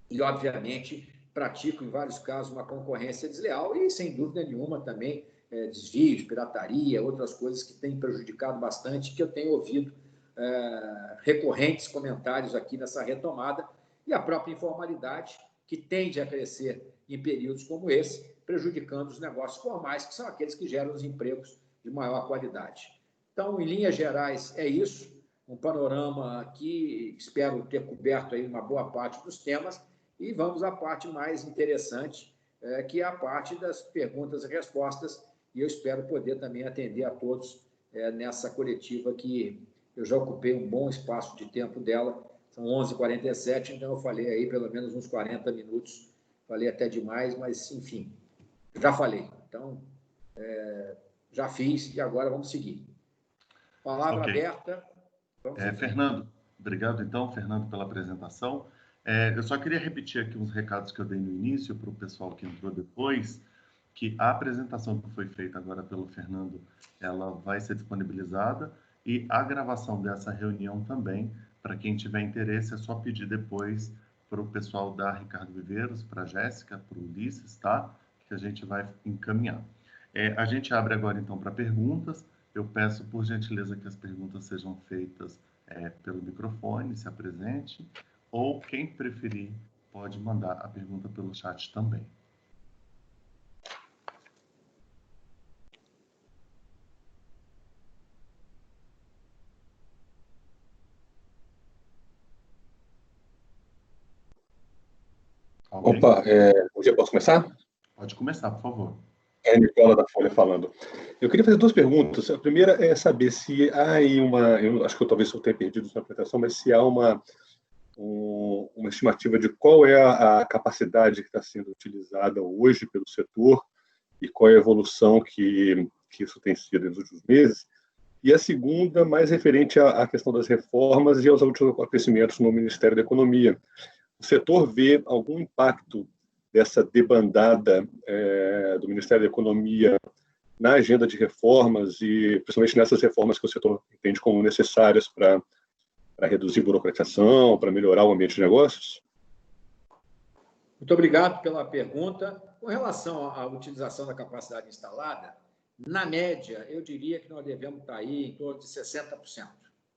e, obviamente, praticam, em vários casos, uma concorrência desleal e, sem dúvida nenhuma, também desvios, pirataria, outras coisas que têm prejudicado bastante, que eu tenho ouvido recorrentes comentários aqui nessa retomada, e a própria informalidade, que tende a crescer em períodos como esse, prejudicando os negócios formais, que são aqueles que geram os empregos de maior qualidade. Então, em linhas gerais, é isso, um panorama que espero ter coberto aí uma boa parte dos temas, e vamos à parte mais interessante, que é a parte das perguntas e respostas, e eu espero poder também atender a todos nessa coletiva que eu já ocupei um bom espaço de tempo dela, são 11h47, então eu falei aí pelo menos uns 40 minutos, falei até demais, mas, enfim, já falei. Então, já fiz e agora vamos seguir. Palavra aberta. Fernando, obrigado, então, Fernando, pela apresentação. Eu só queria repetir aqui uns recados que eu dei no início para o pessoal que entrou depois, que a apresentação que foi feita agora pelo Fernando, ela vai ser disponibilizada, e a gravação dessa reunião também, para quem tiver interesse, é só pedir depois para o pessoal da Ricardo Viveiros, para a Jéssica, para o Ulisses, tá? Que a gente vai encaminhar. A gente abre agora, então, para perguntas. Eu peço, por gentileza, que as perguntas sejam feitas pelo microfone, se apresente, ou quem preferir pode mandar a pergunta pelo chat também. Opa, hoje eu posso começar? Pode começar, por favor. É Nicola da Folha falando. Eu queria fazer duas perguntas. A primeira é saber se há aí eu acho que talvez eu tenha perdido essa apresentação, mas se há uma estimativa de qual é a capacidade que está sendo utilizada hoje pelo setor e qual é a evolução que isso tem sido nos últimos meses. E a segunda, mais referente à questão das reformas e aos últimos acontecimentos no Ministério da Economia. O setor vê algum impacto dessa debandada do Ministério da Economia na agenda de reformas e principalmente nessas reformas que o setor entende como necessárias para reduzir burocratização, para melhorar o ambiente de negócios? Muito obrigado pela pergunta. Com relação à utilização da capacidade instalada, na média, eu diria que nós devemos estar aí em torno de 60%.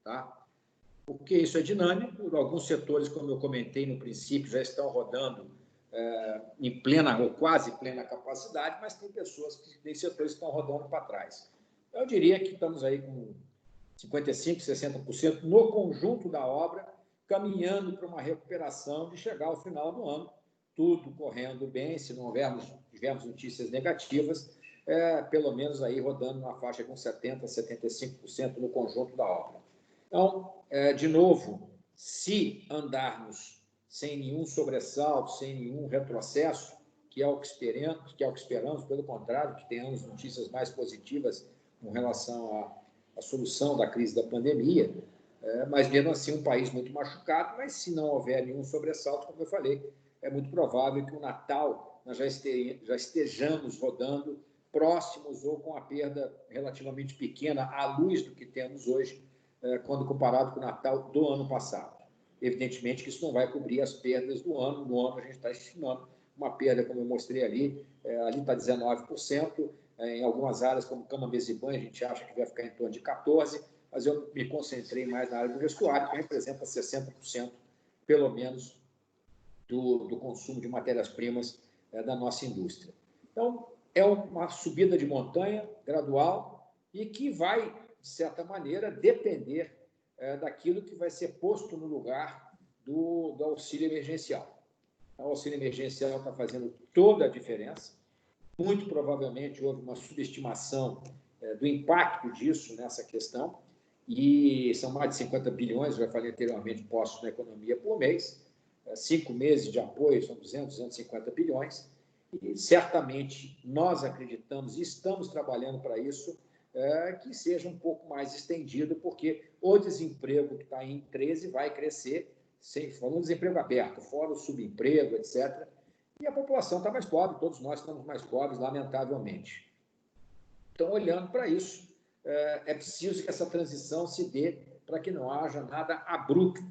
Tá? Porque isso é dinâmico. Alguns setores, como eu comentei no princípio, já estão rodando em plena ou quase plena capacidade, mas tem setores que estão rodando para trás. Eu diria que estamos aí com 55%, 60% no conjunto da obra, caminhando para uma recuperação de chegar ao final do ano, tudo correndo bem, se não tivermos notícias negativas, pelo menos aí rodando na faixa de uns 70%, 75% no conjunto da obra. Então, de novo, se andarmos sem nenhum sobressalto, sem nenhum retrocesso, que é o que esperamos, pelo contrário, que tenhamos notícias mais positivas com relação à solução da crise da pandemia, mas mesmo assim um país muito machucado, mas se não houver nenhum sobressalto, como eu falei, é muito provável que o Natal nós já estejamos rodando próximos ou com a perda relativamente pequena à luz do que temos hoje, quando comparado com o Natal do ano passado. Evidentemente que isso não vai cobrir as perdas do ano. No ano a gente está estimando uma perda, como eu mostrei ali está 19%, em algumas áreas, como cama, mesa e banho, a gente acha que vai ficar em torno de 14%, mas eu me concentrei mais na área do vestuário, que representa 60%, pelo menos, do consumo de matérias-primas da nossa indústria. Então, é uma subida de montanha gradual e que vai, de certa maneira, depender daquilo que vai ser posto no lugar do auxílio emergencial. O auxílio emergencial está fazendo toda a diferença. Muito provavelmente houve uma subestimação do impacto disso nessa questão, e são mais de 50 bilhões, já falei anteriormente, postos na economia por mês. 5 meses de apoio são 250 bilhões, e certamente nós acreditamos e estamos trabalhando para isso, que seja um pouco mais estendido, porque o desemprego que está em 13 vai crescer, falando de desemprego aberto, fora o subemprego, etc., e a população está mais pobre, todos nós estamos mais pobres, lamentavelmente. Então, olhando para isso, é preciso que essa transição se dê para que não haja nada abrupto.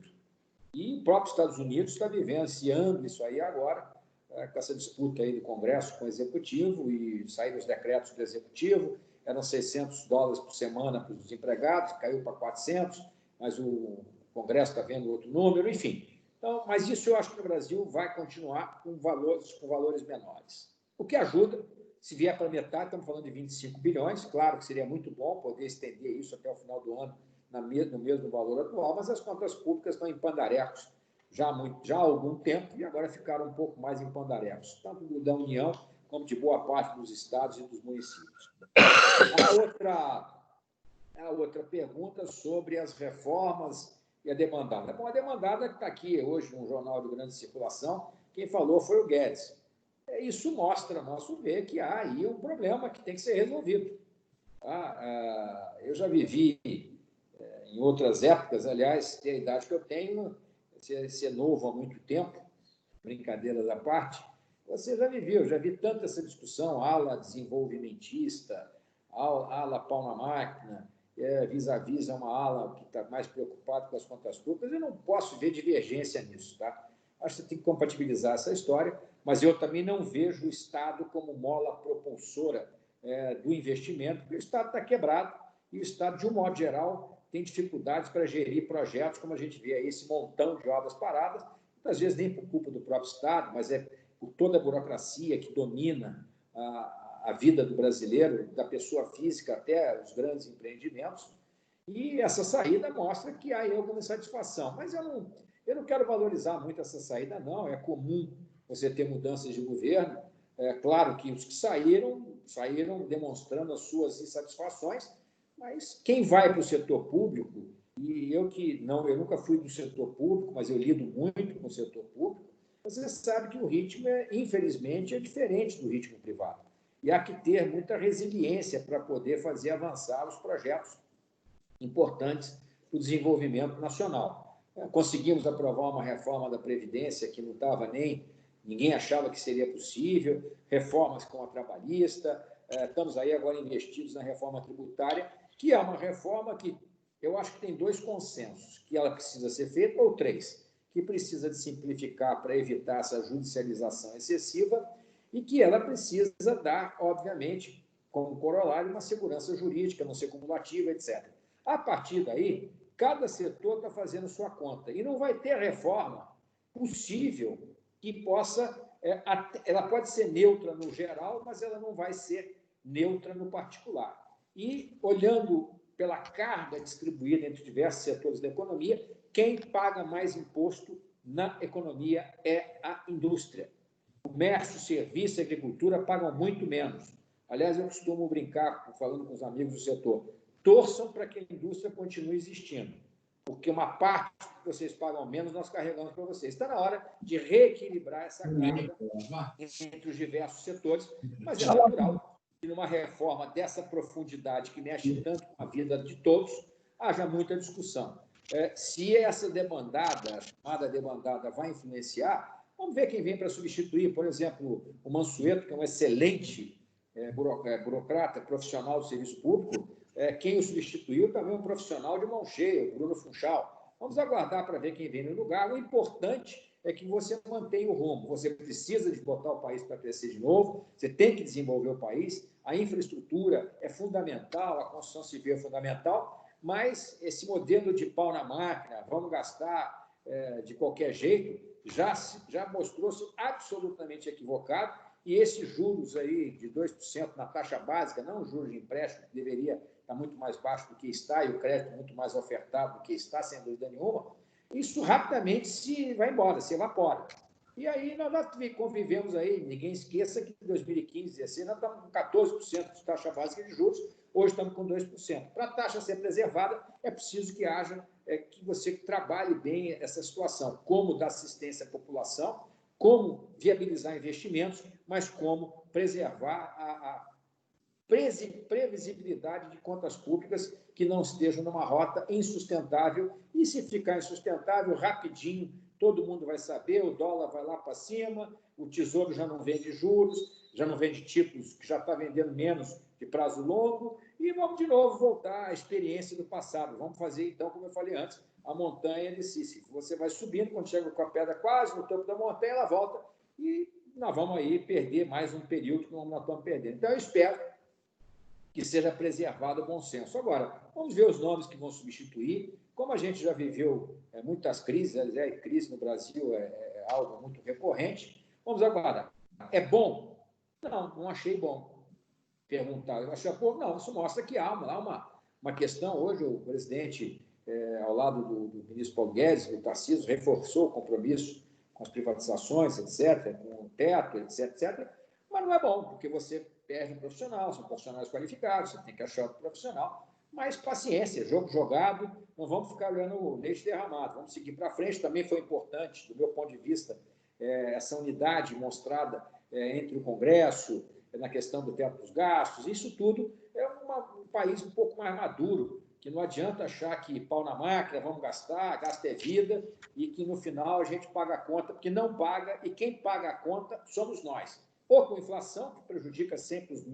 E o próprio Estados Unidos está vivenciando isso aí agora, com essa disputa aí do Congresso com o Executivo, e saíram os decretos do Executivo, eram $600 por semana para os desempregados, caiu para 400, mas o Congresso está vendo outro número, enfim. Então, mas isso eu acho que no Brasil vai continuar com valores menores. O que ajuda, se vier para metade, estamos falando de 25 bilhões, claro que seria muito bom poder estender isso até o final do ano no mesmo valor atual, mas as contas públicas estão em pandarecos já há algum tempo e agora ficaram um pouco mais em pandarecos, tanto da União como de boa parte dos estados e dos municípios. A outra pergunta sobre as reformas e a demandada. Bom, a demandada está aqui hoje num jornal de grande circulação, quem falou foi o Guedes. Isso mostra, a nosso ver, que há aí um problema que tem que ser resolvido. Eu já vivi em outras épocas, aliás, tem a idade que eu tenho, ser novo há muito tempo, brincadeiras à parte, você já viveu, já vi tanta essa discussão, ala desenvolvimentista, ala pau na máquina, vis-a-vis é uma ala que está mais preocupada com as contas públicas. Eu não posso ver divergência nisso, tá? Acho que você tem que compatibilizar essa história, mas eu também não vejo o Estado como mola propulsora do investimento, porque o Estado está quebrado e o Estado, de um modo geral, tem dificuldades para gerir projetos, como a gente vê aí, esse montão de obras paradas, muitas vezes nem por culpa do próprio Estado, mas é por toda a burocracia que domina a vida do brasileiro, da pessoa física até os grandes empreendimentos, e essa saída mostra que há aí alguma insatisfação. Mas eu não quero valorizar muito essa saída, não. É comum você ter mudanças de governo. É claro que os que saíram saíram demonstrando as suas insatisfações, mas quem vai para o setor público, e eu nunca fui do setor público, mas eu lido muito com o setor público, você sabe que o ritmo, infelizmente, é diferente do ritmo privado. E há que ter muita resiliência para poder fazer avançar os projetos importantes para o desenvolvimento nacional. Conseguimos aprovar uma reforma da Previdência que não estava ninguém achava que seria possível, reformas com a trabalhista, estamos aí agora investidos na reforma tributária, que é uma reforma que eu acho que tem 2 consensos, que ela precisa ser feita, ou 3, que precisa de simplificar para evitar essa judicialização excessiva e que ela precisa dar, obviamente, como corolário, uma segurança jurídica, não ser cumulativa, etc. A partir daí, cada setor está fazendo sua conta e não vai ter reforma possível que possa... ela pode ser neutra no geral, mas ela não vai ser neutra no particular. E, olhando pela carga distribuída entre diversos setores da economia, quem paga mais imposto na economia é a indústria. Comércio, serviço e agricultura pagam muito menos. Aliás, eu costumo brincar, falando com os amigos do setor, torçam para que a indústria continue existindo, porque uma parte que vocês pagam menos, nós carregamos para vocês. Está na hora de reequilibrar essa carga entre os diversos setores, mas é natural que numa reforma dessa profundidade, que mexe tanto com a vida de todos, haja muita discussão. Se essa chamada demandada, vai influenciar, vamos ver quem vem para substituir. Por exemplo, o Mansueto, que é um excelente burocrata, profissional do serviço público, quem o substituiu também é um profissional de mão cheia, o Bruno Funchal. Vamos aguardar para ver quem vem no lugar. O importante é que você mantenha o rumo. Você precisa de botar o país para crescer de novo, você tem que desenvolver o país, a infraestrutura é fundamental, a construção civil é fundamental, mas esse modelo de pau na máquina, vamos gastar de qualquer jeito, já mostrou-se absolutamente equivocado, e esses juros aí de 2% na taxa básica, não o juros de empréstimo, que deveria estar muito mais baixo do que está, e o crédito muito mais ofertado do que está, sem dúvida nenhuma, isso rapidamente se vai embora, se evapora. E aí nós convivemos aí, ninguém esqueça que em 2015 e 2016 nós estamos com 14% de taxa básica de juros, hoje estamos com 2%. Para a taxa ser preservada, é preciso que haja, que você trabalhe bem essa situação, como dar assistência à população, como viabilizar investimentos, mas como preservar a previsibilidade de contas públicas que não estejam numa rota insustentável. E se ficar insustentável, rapidinho, todo mundo vai saber, o dólar vai lá para cima, o Tesouro já não vende juros, já não vende títulos, que já está vendendo menos de prazo longo, e vamos de novo voltar à experiência do passado. Vamos fazer, então, como eu falei antes, a montanha de Sísifo. Você vai subindo, quando chega com a pedra quase no topo da montanha, ela volta, e nós vamos aí perder mais um período que nós estamos perdendo. Então, eu espero que seja preservado o bom senso. Agora, vamos ver os nomes que vão substituir. Como a gente já viveu muitas crises, a crise no Brasil é algo muito recorrente, vamos aguardar. É bom? Não achei bom. Perguntar, eu achei bom? Não, isso mostra que há uma questão. Hoje, o presidente, ao lado do ministro Paulo Guedes, do Tarcísio, reforçou o compromisso com as privatizações, etc., com o teto, etc., mas não é bom, porque você perde um profissional, são profissionais qualificados, você tem que achar outro profissional, mas paciência, jogo jogado, não vamos ficar olhando o leite derramado, vamos seguir para frente. Também foi importante, do meu ponto de vista, essa unidade mostrada entre o Congresso, na questão do teto dos gastos, isso tudo é um país um pouco mais maduro, que não adianta achar que pau na máquina, vamos gastar, gasto é vida, e que no final a gente paga a conta, porque não paga, e quem paga a conta somos nós. Ou com inflação, que prejudica sempre os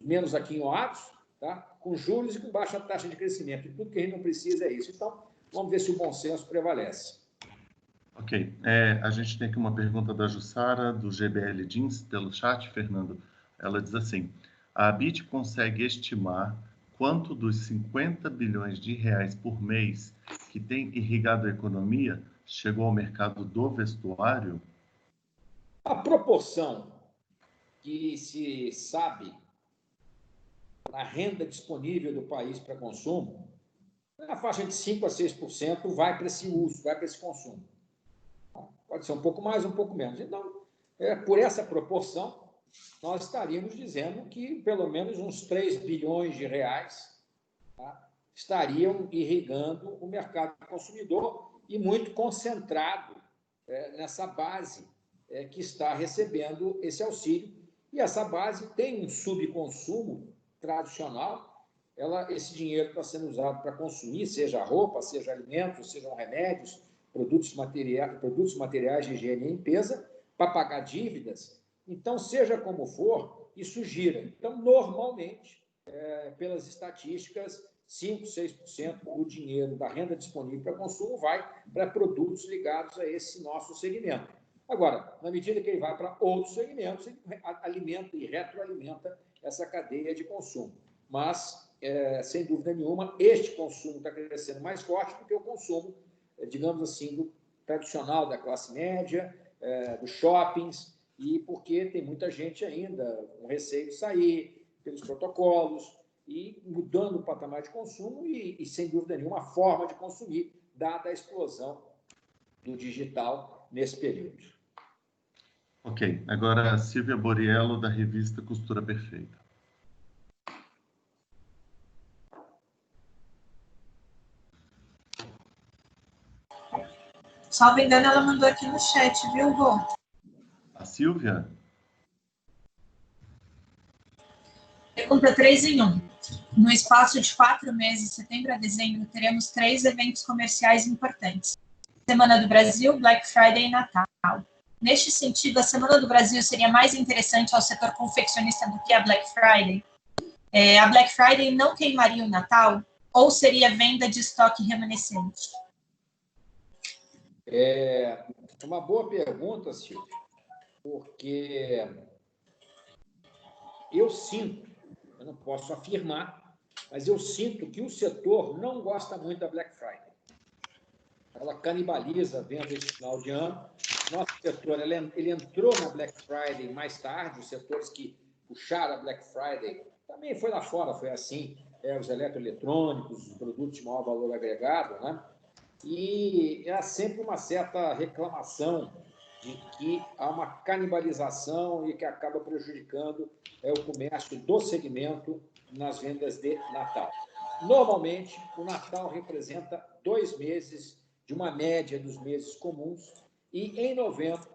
menos aquinhoados, tá? Com juros e com baixa taxa de crescimento. E tudo que a gente não precisa é isso. Então, vamos ver se o bom senso prevalece. Ok. A gente tem aqui uma pergunta da Jussara, do GBL Jeans, pelo chat, Fernando. Ela diz assim: a ABIT consegue estimar quanto dos 50 bilhões de reais por mês que tem irrigado a economia chegou ao mercado do vestuário? A proporção que se sabe na renda disponível do país para consumo, na faixa de 5% a 6% vai para esse uso, vai para esse consumo. Pode ser um pouco mais, um pouco menos. Então, por essa proporção, nós estaríamos dizendo que pelo menos uns 3 bilhões de reais, tá, estariam irrigando o mercado consumidor e muito concentrado nessa base que está recebendo esse auxílio. E essa base tem um subconsumo tradicional. Esse dinheiro está sendo usado para consumir, seja roupa, seja alimentos, sejam remédios, produtos materiais de higiene e limpeza, para pagar dívidas. Então, seja como for, isso gira. Então, normalmente, pelas estatísticas, 5%, 6% do dinheiro da renda disponível para consumo vai para produtos ligados a esse nosso segmento. Agora, na medida que ele vai para outros segmentos, ele alimenta e retroalimenta essa cadeia de consumo. Mas, sem dúvida nenhuma, este consumo está crescendo mais forte do que o consumo, digamos assim, do tradicional da classe média, dos shoppings, e porque tem muita gente ainda com receio de sair, pelos protocolos, e mudando o patamar de consumo e, sem dúvida nenhuma, a forma de consumir, dada a explosão do digital nesse período. Ok. Agora, a Silvia Boriello, da revista Costura Perfeita. Salvo engano, ela mandou aqui no chat, viu, Rô? A Silvia? Pergunta 3 em 1. No espaço de 4 meses, setembro a dezembro, teremos 3 eventos comerciais importantes. Semana do Brasil, Black Friday e Natal. Neste sentido, a Semana do Brasil seria mais interessante ao setor confeccionista do que a Black Friday? A Black Friday não queimaria o Natal? Ou seria venda de estoque remanescente? É uma boa pergunta, Silvia, porque eu não posso afirmar, mas eu sinto que o setor não gosta muito da Black Friday. Ela canibaliza a venda de final de ano. Nosso setor ele entrou na Black Friday mais tarde, os setores que puxaram a Black Friday, também foi lá fora, foi assim, os eletroeletrônicos, os produtos de maior valor agregado, né? E há sempre uma certa reclamação de que há uma canibalização e que acaba prejudicando o comércio do segmento nas vendas de Natal. Normalmente, o Natal representa 2 meses de uma média dos meses comuns e, em novembro,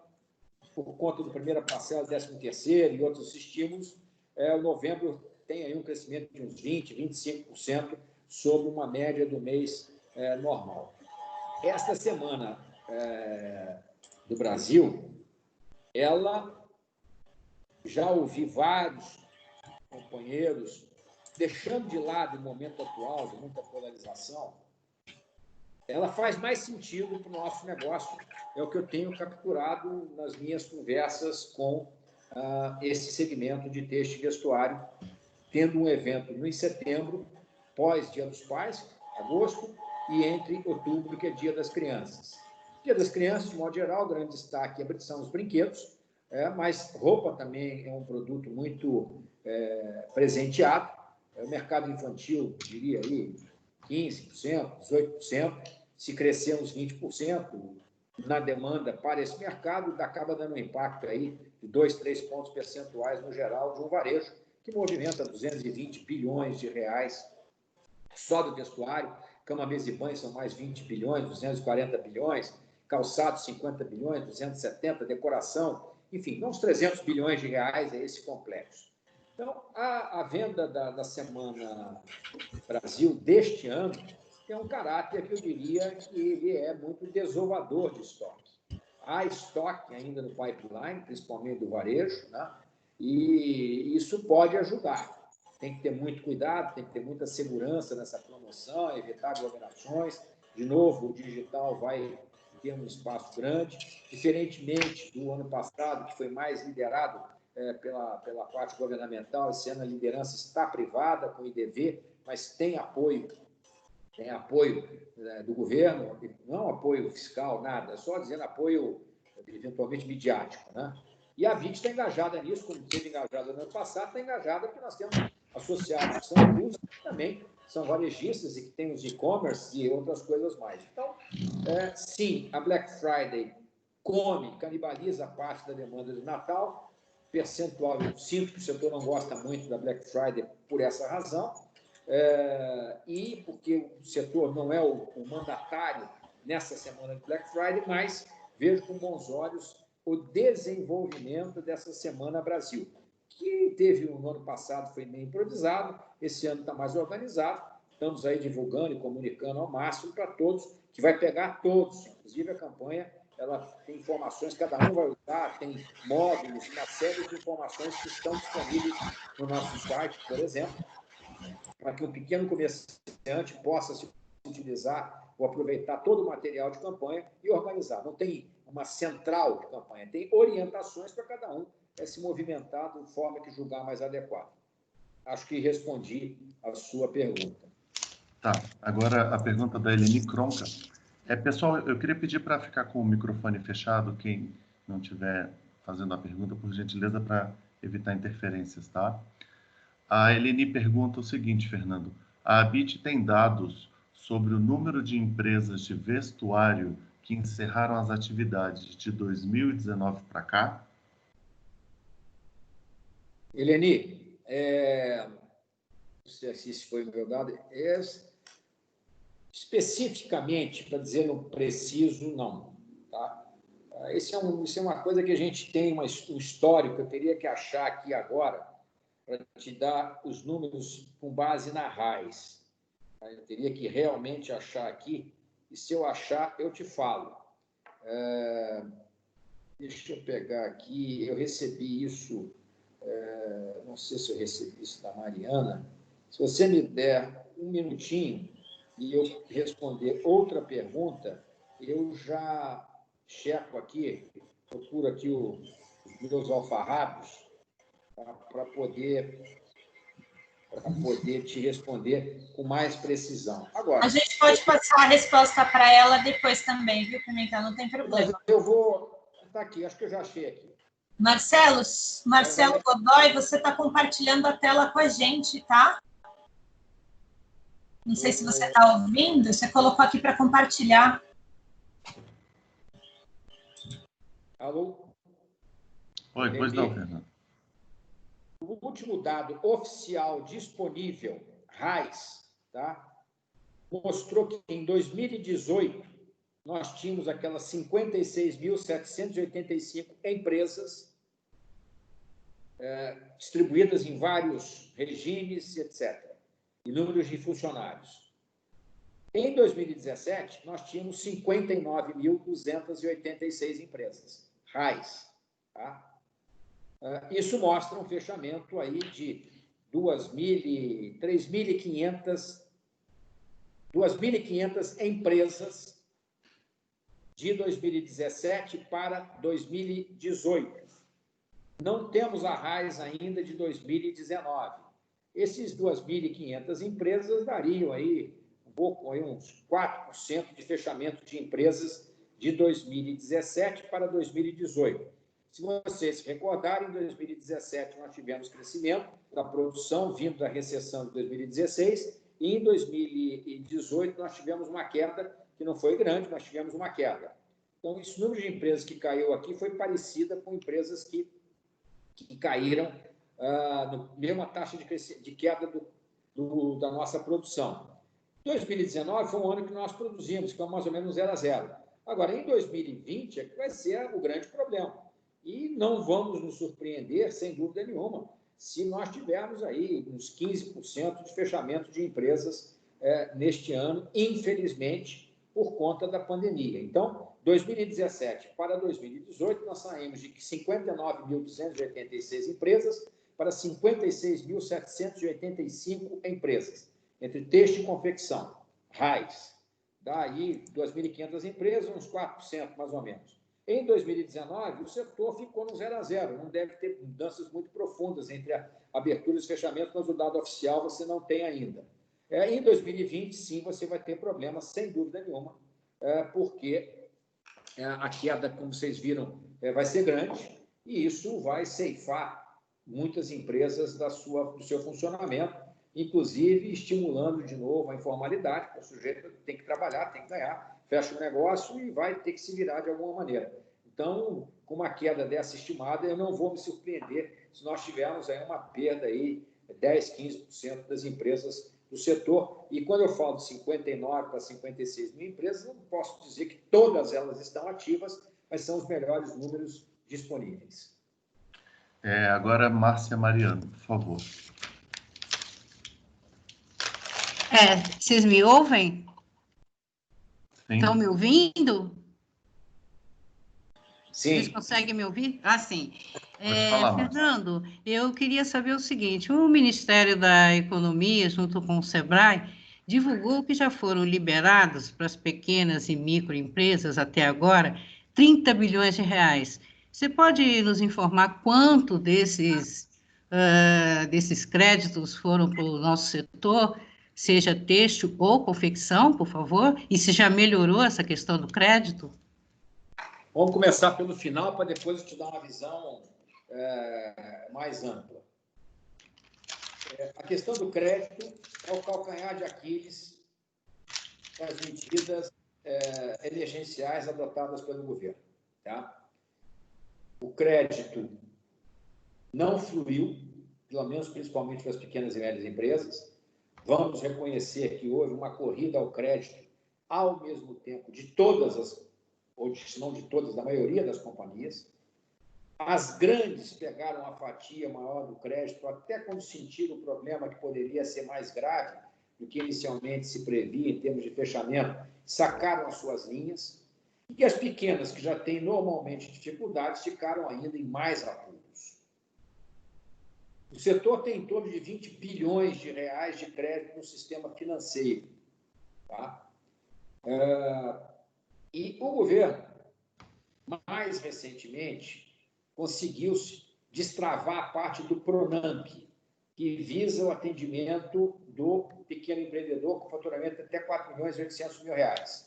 por conta da primeira parcela, 13º e outros estímulos, o novembro tem aí um crescimento de uns 20%, 25% sobre uma média do mês normal. Esta semana do Brasil, ela já ouvi vários companheiros deixando de lado o momento atual de muita polarização, ela faz mais sentido para o nosso negócio. É o que eu tenho capturado nas minhas conversas com esse segmento de texto e vestuário, tendo um evento em setembro, pós-Dia dos Pais, agosto, e entre outubro, que é Dia das Crianças. Dia das Crianças, de modo geral, o grande destaque são os brinquedos, mas roupa também é um produto muito presenteado. O mercado infantil, diria aí, 15%, 18%, se crescer uns 20% na demanda para esse mercado, acaba dando um impacto aí de 2, 3 pontos percentuais no geral de um varejo que movimenta 220 bilhões de reais só do vestuário. Cama, mesa e banho são mais 20 bilhões, 240 bilhões, calçados 50 bilhões, 270, decoração, enfim, uns 300 bilhões de reais é esse complexo. Então, a venda da Semana Brasil deste ano tem um caráter que eu diria que ele é muito desovador de estoque. Há estoque ainda no pipeline, principalmente do varejo, né? E isso pode ajudar. Tem que ter muito cuidado, tem que ter muita segurança nessa promoção, evitar aglomerações. De novo, o digital vai ter um espaço grande, diferentemente do ano passado, que foi mais liderado pela parte governamental. Esse ano a liderança está privada com o IDV, mas tem apoio do governo, não apoio fiscal, nada, só dizendo apoio eventualmente midiático, né? E a VIT está engajada nisso, como esteve engajada no ano passado, está engajada porque nós temos associados que são indústrias, que também são varejistas e que têm os e-commerce e outras coisas mais. Então, sim, a Black Friday canibaliza a parte da demanda de Natal percentual. Eu sinto que o setor não gosta muito da Black Friday por essa razão, e porque o setor não é o mandatário nessa semana de Black Friday, mas vejo com bons olhos o desenvolvimento dessa Semana Brasil, que teve no ano passado, foi meio improvisado, esse ano está mais organizado, estamos aí divulgando e comunicando ao máximo para todos, que vai pegar todos, inclusive a campanha, ela tem informações, cada um vai usar, tem módulos, uma série de informações que estão disponíveis no nosso site, por exemplo, para que um pequeno comerciante possa se utilizar ou aproveitar todo o material de campanha e organizar. Não tem uma central de campanha, tem orientações para cada um se movimentar de forma que julgar mais adequada. Acho que respondi a sua pergunta. Tá, agora a pergunta da Eleni Kronka. Pessoal, eu queria pedir para ficar com o microfone fechado, quem não estiver fazendo a pergunta, por gentileza, para evitar interferências, tá? A Eleni pergunta o seguinte, Fernando. A Abit tem dados sobre o número de empresas de vestuário que encerraram as atividades de 2019 para cá? Eleni, não sei se isso foi meu dado, especificamente, para dizer no preciso, não. Tá? Isso é uma coisa que a gente tem um histórico, eu teria que achar aqui agora, para te dar os números com base na RAIS. Eu teria que realmente achar aqui, e se eu achar, eu te falo. Deixa eu pegar aqui, eu recebi isso, não sei se eu recebi isso da Mariana. Se você me der um minutinho e eu responder outra pergunta, eu já checo aqui, procuro aqui os meus alfarrábios para poder te responder com mais precisão. Agora, a gente pode passar a resposta para ela depois também, viu, Pimentel? Não tem problema. Mas eu vou... Está aqui, acho que eu já achei aqui. Marcelo Godoy, você está compartilhando a tela com a gente, tá? Não sei se você está ouvindo, você colocou aqui para compartilhar. Alô? Oi, pois não, Fernando. O último dado oficial disponível, RAIS, tá? Mostrou que em 2018 nós tínhamos aquelas 56.785 empresas distribuídas em vários regimes, etc. E números de funcionários. Em 2017, nós tínhamos 59.286 empresas, RAIS. Tá? Isso mostra um fechamento aí de 2.500 empresas de 2017 para 2018. Não temos a RAIS ainda de 2019. Esses 2.500 empresas dariam aí um pouco, aí uns 4% de fechamento de empresas de 2017 para 2018. Se vocês se recordarem, em 2017 nós tivemos crescimento da produção vindo da recessão de 2016 e em 2018 nós tivemos uma queda que não foi grande, mas tivemos uma queda. Então, esse número de empresas que caiu aqui foi parecida com empresas que caíram na mesma taxa de queda da nossa produção. 2019 foi um ano que nós produzimos, ficamos mais ou menos 0 a 0. Agora, em 2020 é que vai ser o grande problema. E não vamos nos surpreender, sem dúvida nenhuma, se nós tivermos aí uns 15% de fechamento de empresas neste ano, infelizmente, por conta da pandemia. Então, 2017 para 2018, nós saímos de 59.286 empresas para 56.785 empresas, entre têxtil e confecção, RAIS. Daí, 2.500 empresas, uns 4% mais ou menos. Em 2019, o setor ficou no 0 a 0, não deve ter mudanças muito profundas entre aberturas e fechamentos, mas o dado oficial você não tem ainda. Em 2020, sim, você vai ter problemas, sem dúvida nenhuma, porque a queda, como vocês viram, vai ser grande e isso vai ceifar muitas empresas do seu funcionamento, inclusive estimulando de novo a informalidade, porque o sujeito tem que trabalhar, tem que ganhar, fecha o negócio e vai ter que se virar de alguma maneira. Então, com uma queda dessa estimada, eu não vou me surpreender se nós tivermos aí uma perda aí 10, 15% das empresas do setor. E quando eu falo de 59 para 56 mil empresas, não posso dizer que todas elas estão ativas, mas são os melhores números disponíveis. Agora, Márcia Mariano, por favor. Vocês me ouvem? Sim. Estão me ouvindo? Sim. Vocês conseguem me ouvir? Sim. Pode falar, Fernando, eu queria saber o seguinte: o Ministério da Economia, junto com o SEBRAE, divulgou que já foram liberados para as pequenas e microempresas até agora 30 bilhões de reais. Você pode nos informar quanto desses créditos foram para o nosso setor, seja têxtil ou confecção, por favor? E se já melhorou essa questão do crédito? Vamos começar pelo final, para depois eu te dar uma visão mais ampla. A questão do crédito é o calcanhar de Aquiles das medidas emergenciais adotadas pelo governo. Tá? O crédito não fluiu, pelo menos principalmente para as pequenas e médias empresas. Vamos reconhecer que houve uma corrida ao crédito ao mesmo tempo de todas as, ou se não de todas, da maioria das companhias. As grandes pegaram a fatia maior do crédito, até quando sentiram o problema que poderia ser mais grave do que inicialmente se previa em termos de fechamento, sacaram as suas linhas. E as pequenas, que já têm normalmente dificuldades, ficaram ainda em mais apuros. O setor tem em torno de 20 bilhões de reais de crédito no sistema financeiro. Tá? E o governo, mais recentemente, conseguiu destravar a parte do PRONAMP, que visa o atendimento do pequeno empreendedor com faturamento até R$ 4.800.000.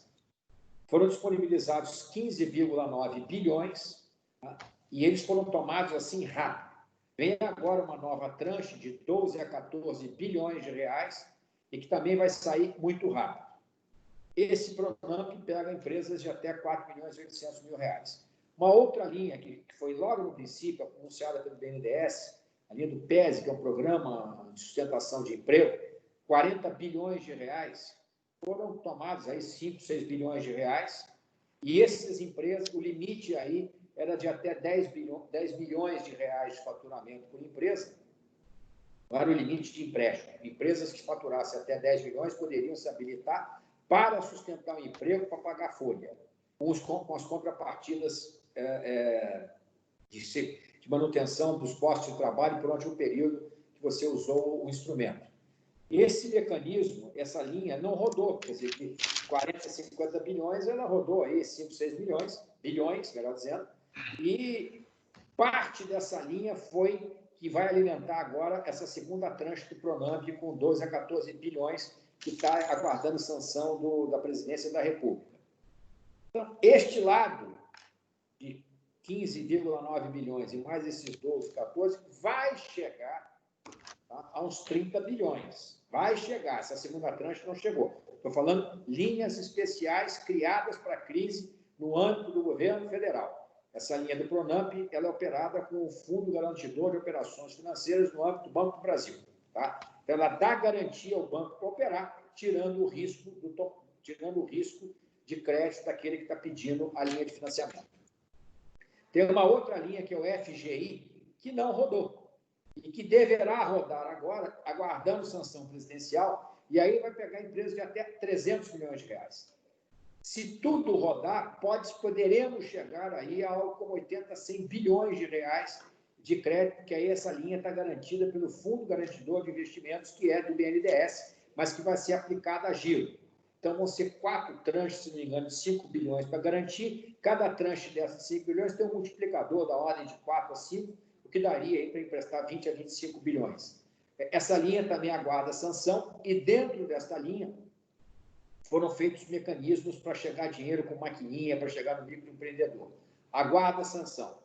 Foram disponibilizados 15,9 bilhões, tá? E eles foram tomados assim rápido. Vem agora uma nova tranche de 12 a 14 bilhões de reais e que também vai sair muito rápido. Esse PRONAMP pega empresas de até R$ 4.800.000. Uma outra linha que foi logo no princípio anunciada pelo BNDES, a linha do PES, que é um programa de sustentação de emprego, 40 bilhões de reais, foram tomados aí 5, 6 bilhões de reais, e essas empresas, o limite aí era de até 10 bilhões de reais de faturamento por empresa, para o limite de empréstimo. Empresas que faturassem até 10 bilhões poderiam se habilitar para sustentar o emprego, para pagar folha, com as contrapartidas de manutenção dos postos de trabalho durante o período que você usou o instrumento. Esse mecanismo, essa linha, não rodou, quer dizer, que 40, 50 bilhões, ela rodou aí 5, 6 bilhões, melhor dizendo, e parte dessa linha foi que vai alimentar agora essa segunda tranche do PRONAMP com 12 a 14 bilhões, que está aguardando sanção da Presidência da República. Então, este lado de 15,9 bilhões e mais esses 12, 14, vai chegar, tá, a uns 30 bilhões. Vai chegar. Essa segunda tranche não chegou. Estou falando linhas especiais criadas para a crise no âmbito do governo federal. Essa linha do PRONAMP, ela é operada com o Fundo Garantidor de Operações Financeiras no âmbito do Banco do Brasil. Tá? Então, ela dá garantia ao banco para operar, tirando o risco de crédito daquele que está pedindo a linha de financiamento. Tem uma outra linha, que é o FGI, que não rodou e que deverá rodar agora, aguardando sanção presidencial, e aí vai pegar empresas de até 300 milhões de reais. Se tudo rodar, poderemos chegar aí a algo como 80, 100 bilhões de reais de crédito, que aí essa linha está garantida pelo Fundo Garantidor de Investimentos, que é do BNDES, mas que vai ser aplicada a giro. Então, vão ser 4 tranches, se não me engano, de 5 bilhões para garantir. Cada tranche dessas 5 bilhões tem um multiplicador da ordem de 4 a 5, o que daria para emprestar 20 a 25 bilhões. Essa linha também aguarda sanção, e dentro dessa linha foram feitos mecanismos para chegar dinheiro com maquininha, para chegar no microempreendedor. Aguarda sanção.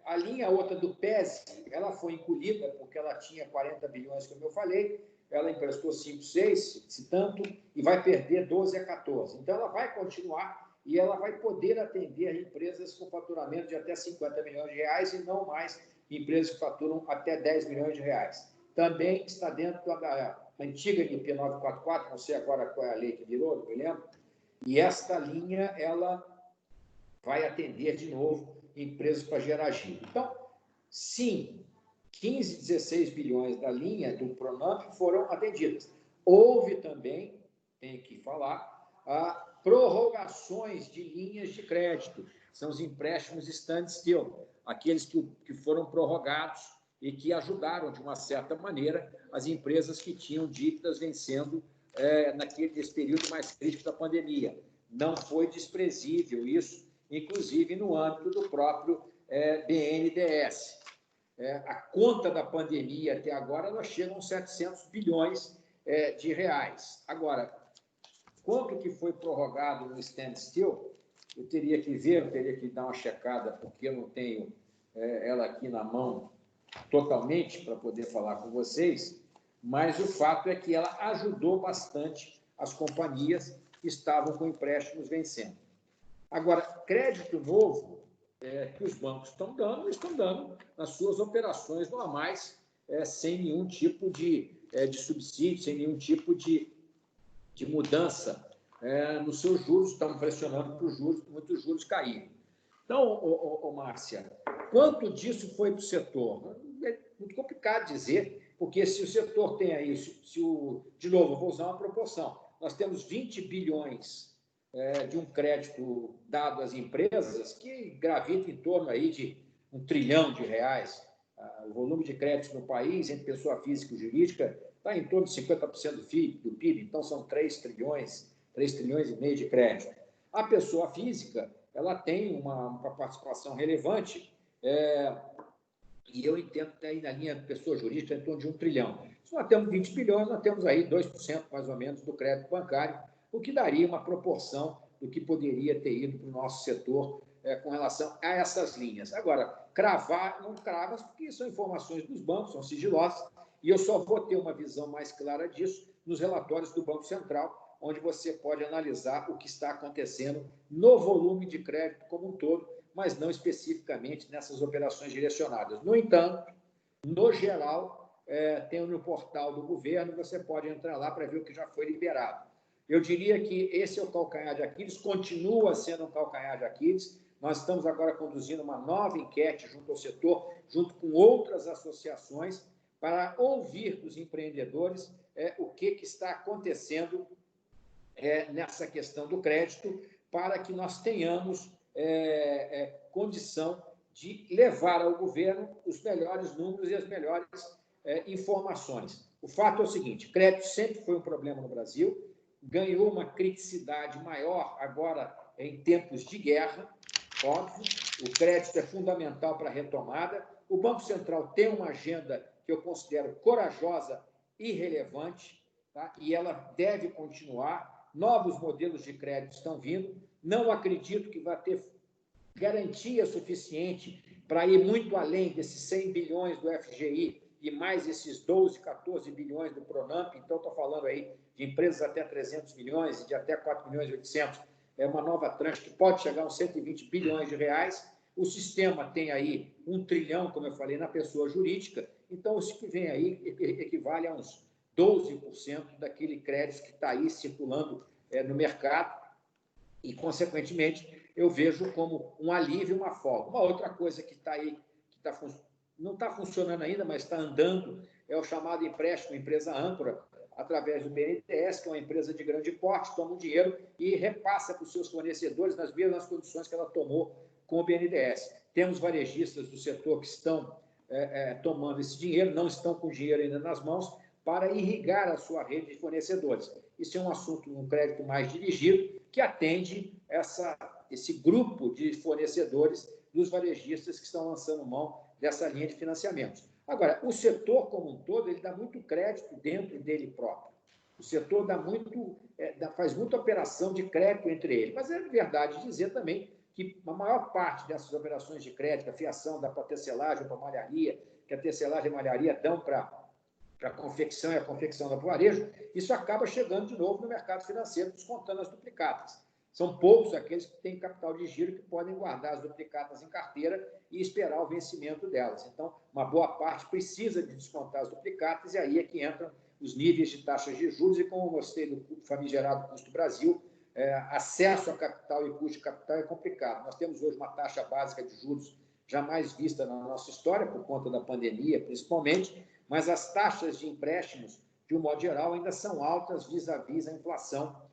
A linha outra do PES, ela foi encolhida, porque ela tinha 40 bilhões, como eu falei, ela emprestou 5, 6, se tanto, e vai perder 12 a 14. Então, ela vai continuar e ela vai poder atender empresas com faturamento de até 50 milhões de reais e não mais empresas que faturam até 10 milhões de reais. Também está dentro da antiga MP 944, não sei agora qual é a lei que virou, não me lembro, e esta linha ela vai atender de novo empresas para gerar giro. Então, sim, 15, 16 bilhões da linha do Pronamp foram atendidas. Houve também, tem que falar, prorrogações de linhas de crédito, são os empréstimos standstill, aqueles que foram prorrogados e que ajudaram, de uma certa maneira, as empresas que tinham dívidas vencendo nesse período mais crítico da pandemia. Não foi desprezível isso, inclusive no âmbito do próprio BNDES. A conta da pandemia até agora, ela chega a uns 700 bilhões de reais. Agora, quanto que foi prorrogado no standstill, eu teria que ver, eu teria que dar uma checada, porque eu não tenho ela aqui na mão totalmente para poder falar com vocês, mas o fato é que ela ajudou bastante as companhias que estavam com empréstimos vencendo. Agora, crédito novo que os bancos estão dando nas suas operações normais, sem nenhum tipo de subsídio, sem nenhum tipo de mudança nos seus juros, estão pressionando para os juros, muitos juros caírem. Então, Márcia, quanto disso foi para o setor? É muito complicado dizer, porque se o setor tem aí, de novo, eu vou usar uma proporção, nós temos 20 bilhões de um crédito dado às empresas que gravita em torno aí de R$1 trilhão. O volume de crédito no país, entre pessoa física e jurídica, está em torno de 50% do PIB, então são 3 trilhões e meio de crédito. A pessoa física, ela tem uma participação relevante, e eu entendo que aí na linha pessoa jurídica em torno de 1 trilhão. Se nós temos 20 bilhões, nós temos aí 2% mais ou menos do crédito bancário, o que daria uma proporção do que poderia ter ido para o nosso setor com relação a essas linhas. Agora, cravar, não cravas, porque são informações dos bancos, são sigilosas, e eu só vou ter uma visão mais clara disso nos relatórios do Banco Central, onde você pode analisar o que está acontecendo no volume de crédito como um todo, mas não especificamente nessas operações direcionadas. No entanto, no geral, tem no portal do governo, você pode entrar lá para ver o que já foi liberado. Eu diria que esse é o calcanhar de Aquiles, continua sendo um calcanhar de Aquiles. Nós estamos agora conduzindo uma nova enquete junto ao setor, junto com outras associações, para ouvir dos empreendedores o que está acontecendo nessa questão do crédito, para que nós tenhamos condição de levar ao governo os melhores números e as melhores informações. O fato é o seguinte, crédito sempre foi um problema no Brasil, ganhou uma criticidade maior agora em tempos de guerra, óbvio, o crédito é fundamental para a retomada, o Banco Central tem uma agenda que eu considero corajosa e relevante, tá? E ela deve continuar, novos modelos de crédito estão vindo, não acredito que vai ter garantia suficiente para ir muito além desses 100 bilhões do FGI e mais esses 12, 14 bilhões do Pronamp, então estou falando aí de empresas até 300 milhões e de até 4 milhões e 800, é uma nova tranche que pode chegar a uns 120 bilhões de reais. O sistema tem aí 1 trilhão, como eu falei, na pessoa jurídica, então isso que vem aí equivale a uns 12% daquele crédito que está aí circulando no mercado e, consequentemente, eu vejo como um alívio, uma folga. Uma outra coisa que está aí, não está funcionando ainda, mas está andando, é o chamado empréstimo empresa âncora, através do BNDES, que é uma empresa de grande porte, toma o dinheiro e repassa para os seus fornecedores nas mesmas condições que ela tomou com o BNDES. Temos varejistas do setor que estão tomando esse dinheiro, não estão com o dinheiro ainda nas mãos, para irrigar a sua rede de fornecedores. Isso é um assunto, um crédito mais dirigido, que atende esse grupo de fornecedores dos varejistas que estão lançando mão dessa linha de financiamentos. Agora, o setor como um todo, ele dá muito crédito dentro dele próprio. O setor faz muita operação de crédito entre eles. Mas é verdade dizer também que a maior parte dessas operações de crédito, a fiação dá para a tecelagem ou para a malharia, que a tecelagem e a malharia dão para a confecção e a confecção da varejo, isso acaba chegando de novo no mercado financeiro, descontando as duplicatas. São poucos aqueles que têm capital de giro que podem guardar as duplicatas em carteira e esperar o vencimento delas. Então, uma boa parte precisa de descontar as duplicatas e aí é que entram os níveis de taxas de juros e, como eu mostrei no famigerado Custo Brasil, acesso a capital e custo de capital é complicado. Nós temos hoje uma taxa básica de juros jamais vista na nossa história, por conta da pandemia, principalmente, mas as taxas de empréstimos, de um modo geral, ainda são altas vis-à-vis a inflação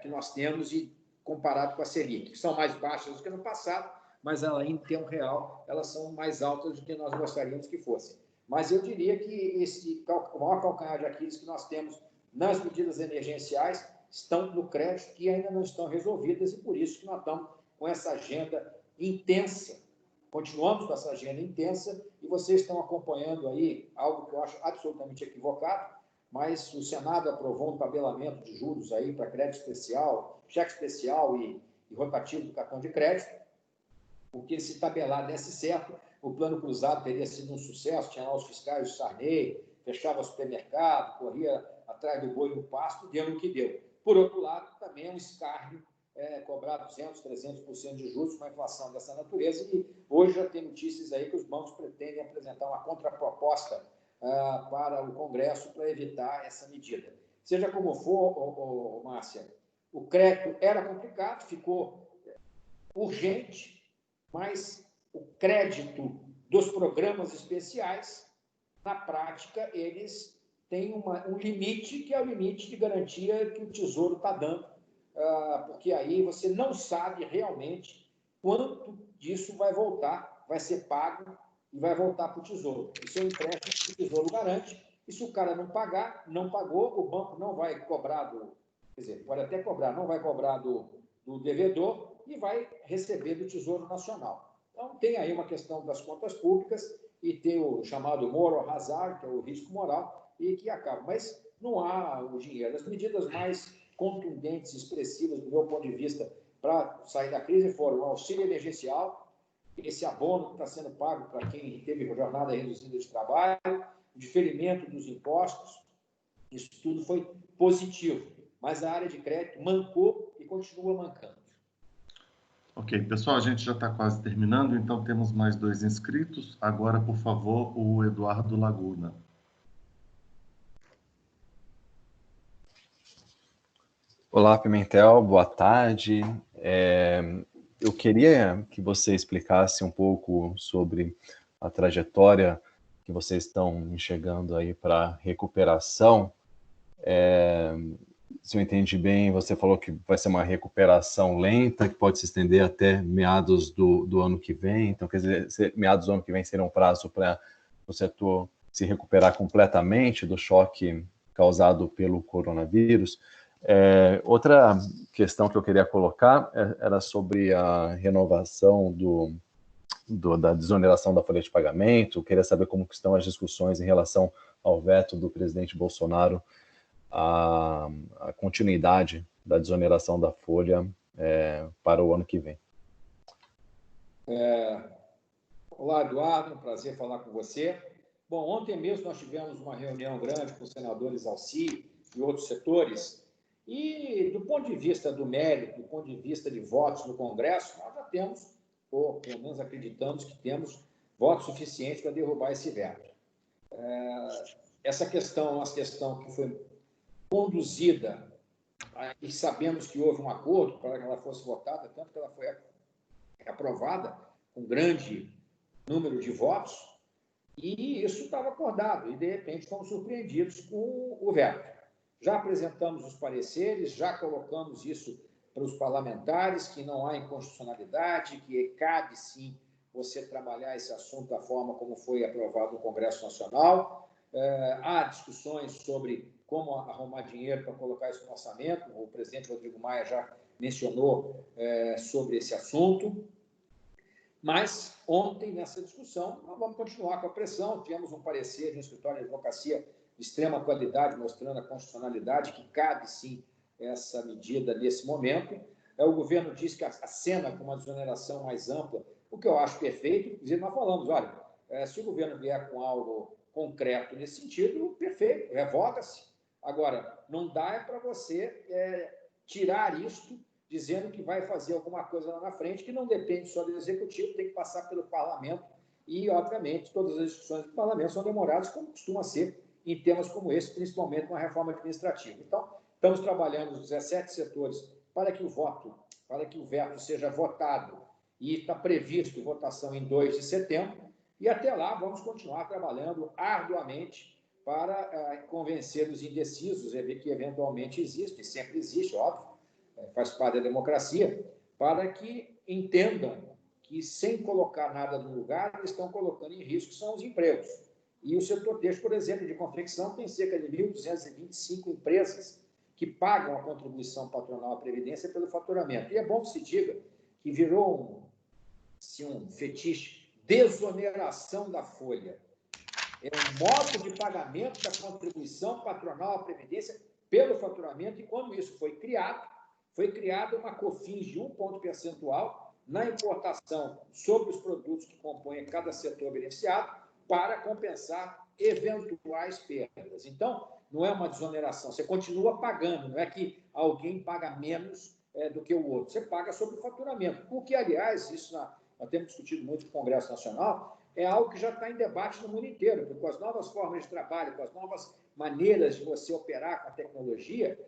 que nós temos e comparado com a Selic, que são mais baixas do que no passado, mas ela, em termo real, elas são mais altas do que nós gostaríamos que fossem. Mas eu diria que o maior calcanhar de Aquiles que nós temos nas medidas emergenciais estão no crédito, que ainda não estão resolvidas, e por isso que nós estamos com essa agenda intensa. Continuamos com essa agenda intensa e vocês estão acompanhando aí algo que eu acho absolutamente equivocado, mas o Senado aprovou um tabelamento de juros aí para crédito especial, cheque especial e rotativo do cartão de crédito, porque se tabelar desse certo, o plano cruzado teria sido um sucesso, tinha lá os fiscais do Sarney, fechava supermercado, corria atrás do boi no pasto, deu no que deu. Por outro lado, também é um escárnio cobrar 200%, 300% de juros com uma inflação dessa natureza, e hoje já tem notícias aí que os bancos pretendem apresentar uma contraproposta para o Congresso para evitar essa medida. Seja como for, Márcia, o crédito era complicado, ficou urgente, mas o crédito dos programas especiais, na prática, eles têm um limite, que é o limite de garantia que o Tesouro está dando, porque aí você não sabe realmente quanto disso vai voltar, vai ser pago e vai voltar para o Tesouro. Isso é um empréstimo que o Tesouro garante, e se o cara não pagar, não pagou, o banco não vai cobrar quer dizer, pode até cobrar, não vai cobrar do devedor e vai receber do Tesouro Nacional. Então, tem aí uma questão das contas públicas e tem o chamado moral hazard, que é o risco moral, e que acaba. Mas não há o dinheiro. As medidas mais contundentes, expressivas, do meu ponto de vista, para sair da crise foram o auxílio emergencial, esse abono que está sendo pago para quem teve jornada reduzida de trabalho, o diferimento dos impostos, isso tudo foi positivo. Mas a área de crédito mancou e continua mancando. Ok, pessoal, a gente já está quase terminando, então temos mais 2 inscritos. Agora, por favor, o Eduardo Laguna. Olá, Pimentel, boa tarde. Eu queria que você explicasse um pouco sobre a trajetória que vocês estão enxergando aí para recuperação. Se eu entendi bem, você falou que vai ser uma recuperação lenta, que pode se estender até meados do ano que vem. Então, quer dizer, meados do ano que vem será um prazo para o setor se recuperar completamente do choque causado pelo coronavírus. Outra questão que eu queria colocar era sobre a renovação da desoneração da folha de pagamento. Eu queria saber como estão as discussões em relação ao veto do presidente Bolsonaro a continuidade da desoneração da folha para o ano que vem. Olá, Eduardo, um prazer falar com você. Bom, ontem mesmo nós tivemos uma reunião grande com os senadores Alci e outros setores, e do ponto de vista do mérito, do ponto de vista de votos no Congresso, nós já temos, ou pelo menos acreditamos que temos, votos suficientes para derrubar esse veto. Essa questão é uma questão que foi conduzida, e sabemos que houve um acordo para que ela fosse votada, tanto que ela foi aprovada com grande número de votos, e isso estava acordado, e de repente fomos surpreendidos com o veto. Já apresentamos os pareceres, já colocamos isso para os parlamentares, que não há inconstitucionalidade, que cabe sim você trabalhar esse assunto da forma como foi aprovado no Congresso Nacional. Há discussões sobre como arrumar dinheiro para colocar isso no orçamento. O presidente Rodrigo Maia já mencionou sobre esse assunto. Mas ontem, nessa discussão, nós vamos continuar com a pressão. Tivemos um parecer de um escritório de advocacia de extrema qualidade, mostrando a constitucionalidade, que cabe sim essa medida nesse momento. O governo diz que acena com uma desoneração mais ampla, o que eu acho perfeito. Inclusive, nós falamos, olha, se o governo vier com algo concreto nesse sentido, perfeito, revoga-se. Agora, não dá para você tirar isto dizendo que vai fazer alguma coisa lá na frente, que não depende só do Executivo, tem que passar pelo Parlamento e, obviamente, todas as discussões do Parlamento são demoradas, como costuma ser em temas como esse, principalmente uma reforma administrativa. Então, estamos trabalhando os 17 setores para que o veto seja votado, e está previsto votação em 2 de setembro, e até lá vamos continuar trabalhando arduamente para convencer os indecisos, que eventualmente existem, sempre existe, óbvio, faz parte da democracia, para que entendam que, sem colocar nada no lugar, eles estão colocando em risco são os empregos. E o setor têxtil, por exemplo, de confecção, tem cerca de 1.225 empresas que pagam a contribuição patronal à Previdência pelo faturamento. E é bom que se diga que virou um fetiche, desoneração da folha. É um modo de pagamento da contribuição patronal à Previdência pelo faturamento, e quando isso foi criada uma COFINS de 1 ponto percentual na importação sobre os produtos que compõem cada setor beneficiado para compensar eventuais perdas. Então, não é uma desoneração, você continua pagando, não é que alguém paga menos do que o outro, você paga sobre o faturamento. O que, aliás, isso nós temos discutido muito no Congresso Nacional, é algo que já está em debate no mundo inteiro, porque com as novas formas de trabalho, com as novas maneiras de você operar com a tecnologia,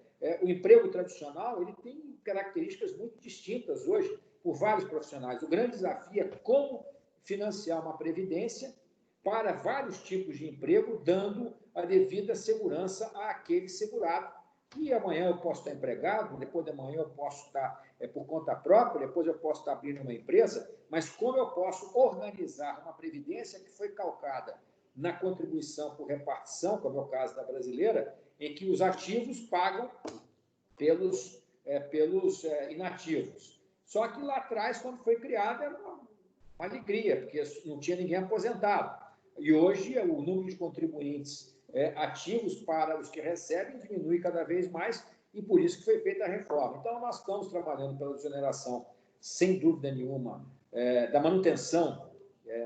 o emprego tradicional ele tem características muito distintas hoje por vários profissionais. O grande desafio é como financiar uma previdência para vários tipos de emprego, dando a devida segurança àquele segurado. E amanhã eu posso estar empregado, depois de amanhã eu posso estar por conta própria, depois eu posso estar abrindo uma empresa, mas como eu posso organizar uma previdência que foi calcada na contribuição por repartição, como é o caso da brasileira, em que os ativos pagam pelos inativos. Só que lá atrás, quando foi criada, era uma alegria, porque não tinha ninguém aposentado. E hoje o número de contribuintes ativos para os que recebem diminui cada vez mais, e por isso que foi feita a reforma. Então, nós estamos trabalhando pela desoneração, sem dúvida nenhuma, da manutenção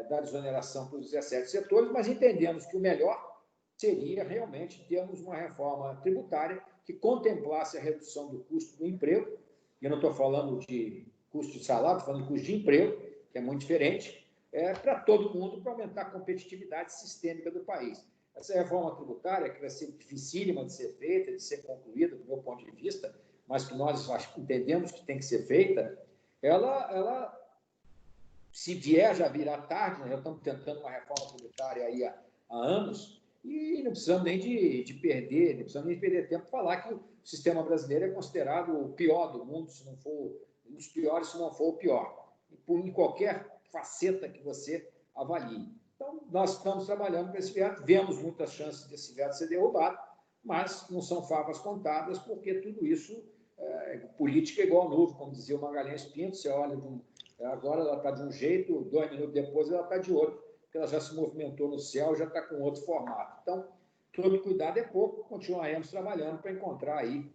da desoneração para os 17 setores, mas entendemos que o melhor seria realmente termos uma reforma tributária que contemplasse a redução do custo do emprego. Eu não estou falando de custo de salário, estou falando de custo de emprego, que é muito diferente, para todo mundo, para aumentar a competitividade sistêmica do país. Essa reforma tributária, que vai ser dificílima de ser feita, de ser concluída, do meu ponto de vista, mas que nós entendemos que tem que ser feita, ela se vier, já virá tarde, nós já estamos tentando uma reforma tributária aí há anos, e não precisamos nem de perder tempo para falar que o sistema brasileiro é considerado o pior do mundo, se não for um dos piores, se não for o pior, em qualquer faceta que você avalie. Então, nós estamos trabalhando com esse veto, vemos muitas chances desse veto ser derrubado, mas não são favas contadas, porque tudo isso, política é igual nuvem, como dizia o Magalhães Pinto, você olha, agora ela está de um jeito, 2 minutos depois ela está de outro, porque ela já se movimentou no céu, já está com outro formato. Então, todo cuidado é pouco, continuaremos trabalhando para encontrar aí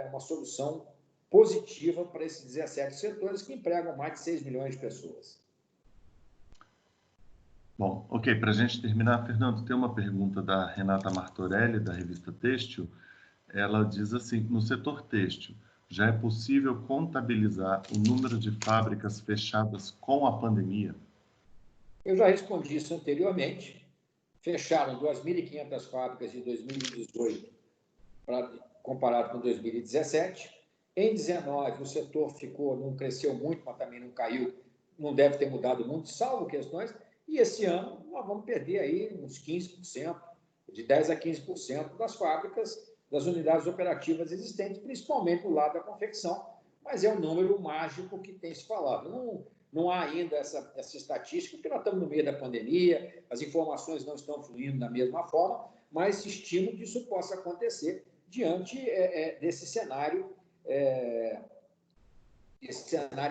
uma solução positiva para esses 17 setores que empregam mais de 6 milhões de pessoas. Bom, ok, para a gente terminar, Fernando, tem uma pergunta da Renata Martorelli, da revista Têxtil. Ela diz assim: no setor têxtil, já é possível contabilizar o número de fábricas fechadas com a pandemia? Eu já respondi isso anteriormente. Fecharam 2.500 fábricas em 2018, comparado com 2017. Em 2019, o setor não cresceu muito, mas também não caiu, não deve ter mudado muito, salvo questões. E esse ano nós vamos perder aí uns 15%, de 10% a 15% das fábricas, das unidades operativas existentes, principalmente do lado da confecção, mas é um número mágico que tem se falado. Não há ainda essa estatística, porque nós estamos no meio da pandemia, as informações não estão fluindo da mesma forma, mas estimo que isso possa acontecer diante desse cenário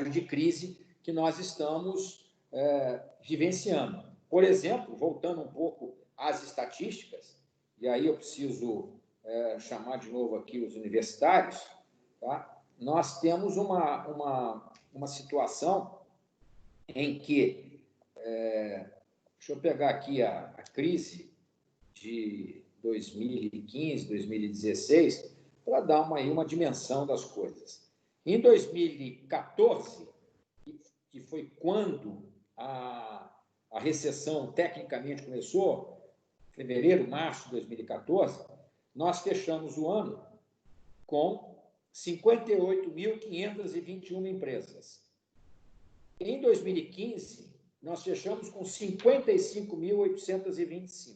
de crise que nós estamos vivenciando. Por exemplo, voltando um pouco às estatísticas, e aí eu preciso chamar de novo aqui os universitários, tá? Nós temos uma situação em que, deixa eu pegar aqui a crise de 2015, 2016, para dar uma dimensão das coisas. Em 2014, que foi quando a recessão tecnicamente começou, fevereiro, março de 2014, nós fechamos o ano com 58.521 empresas. Em 2015, nós fechamos com 55.825.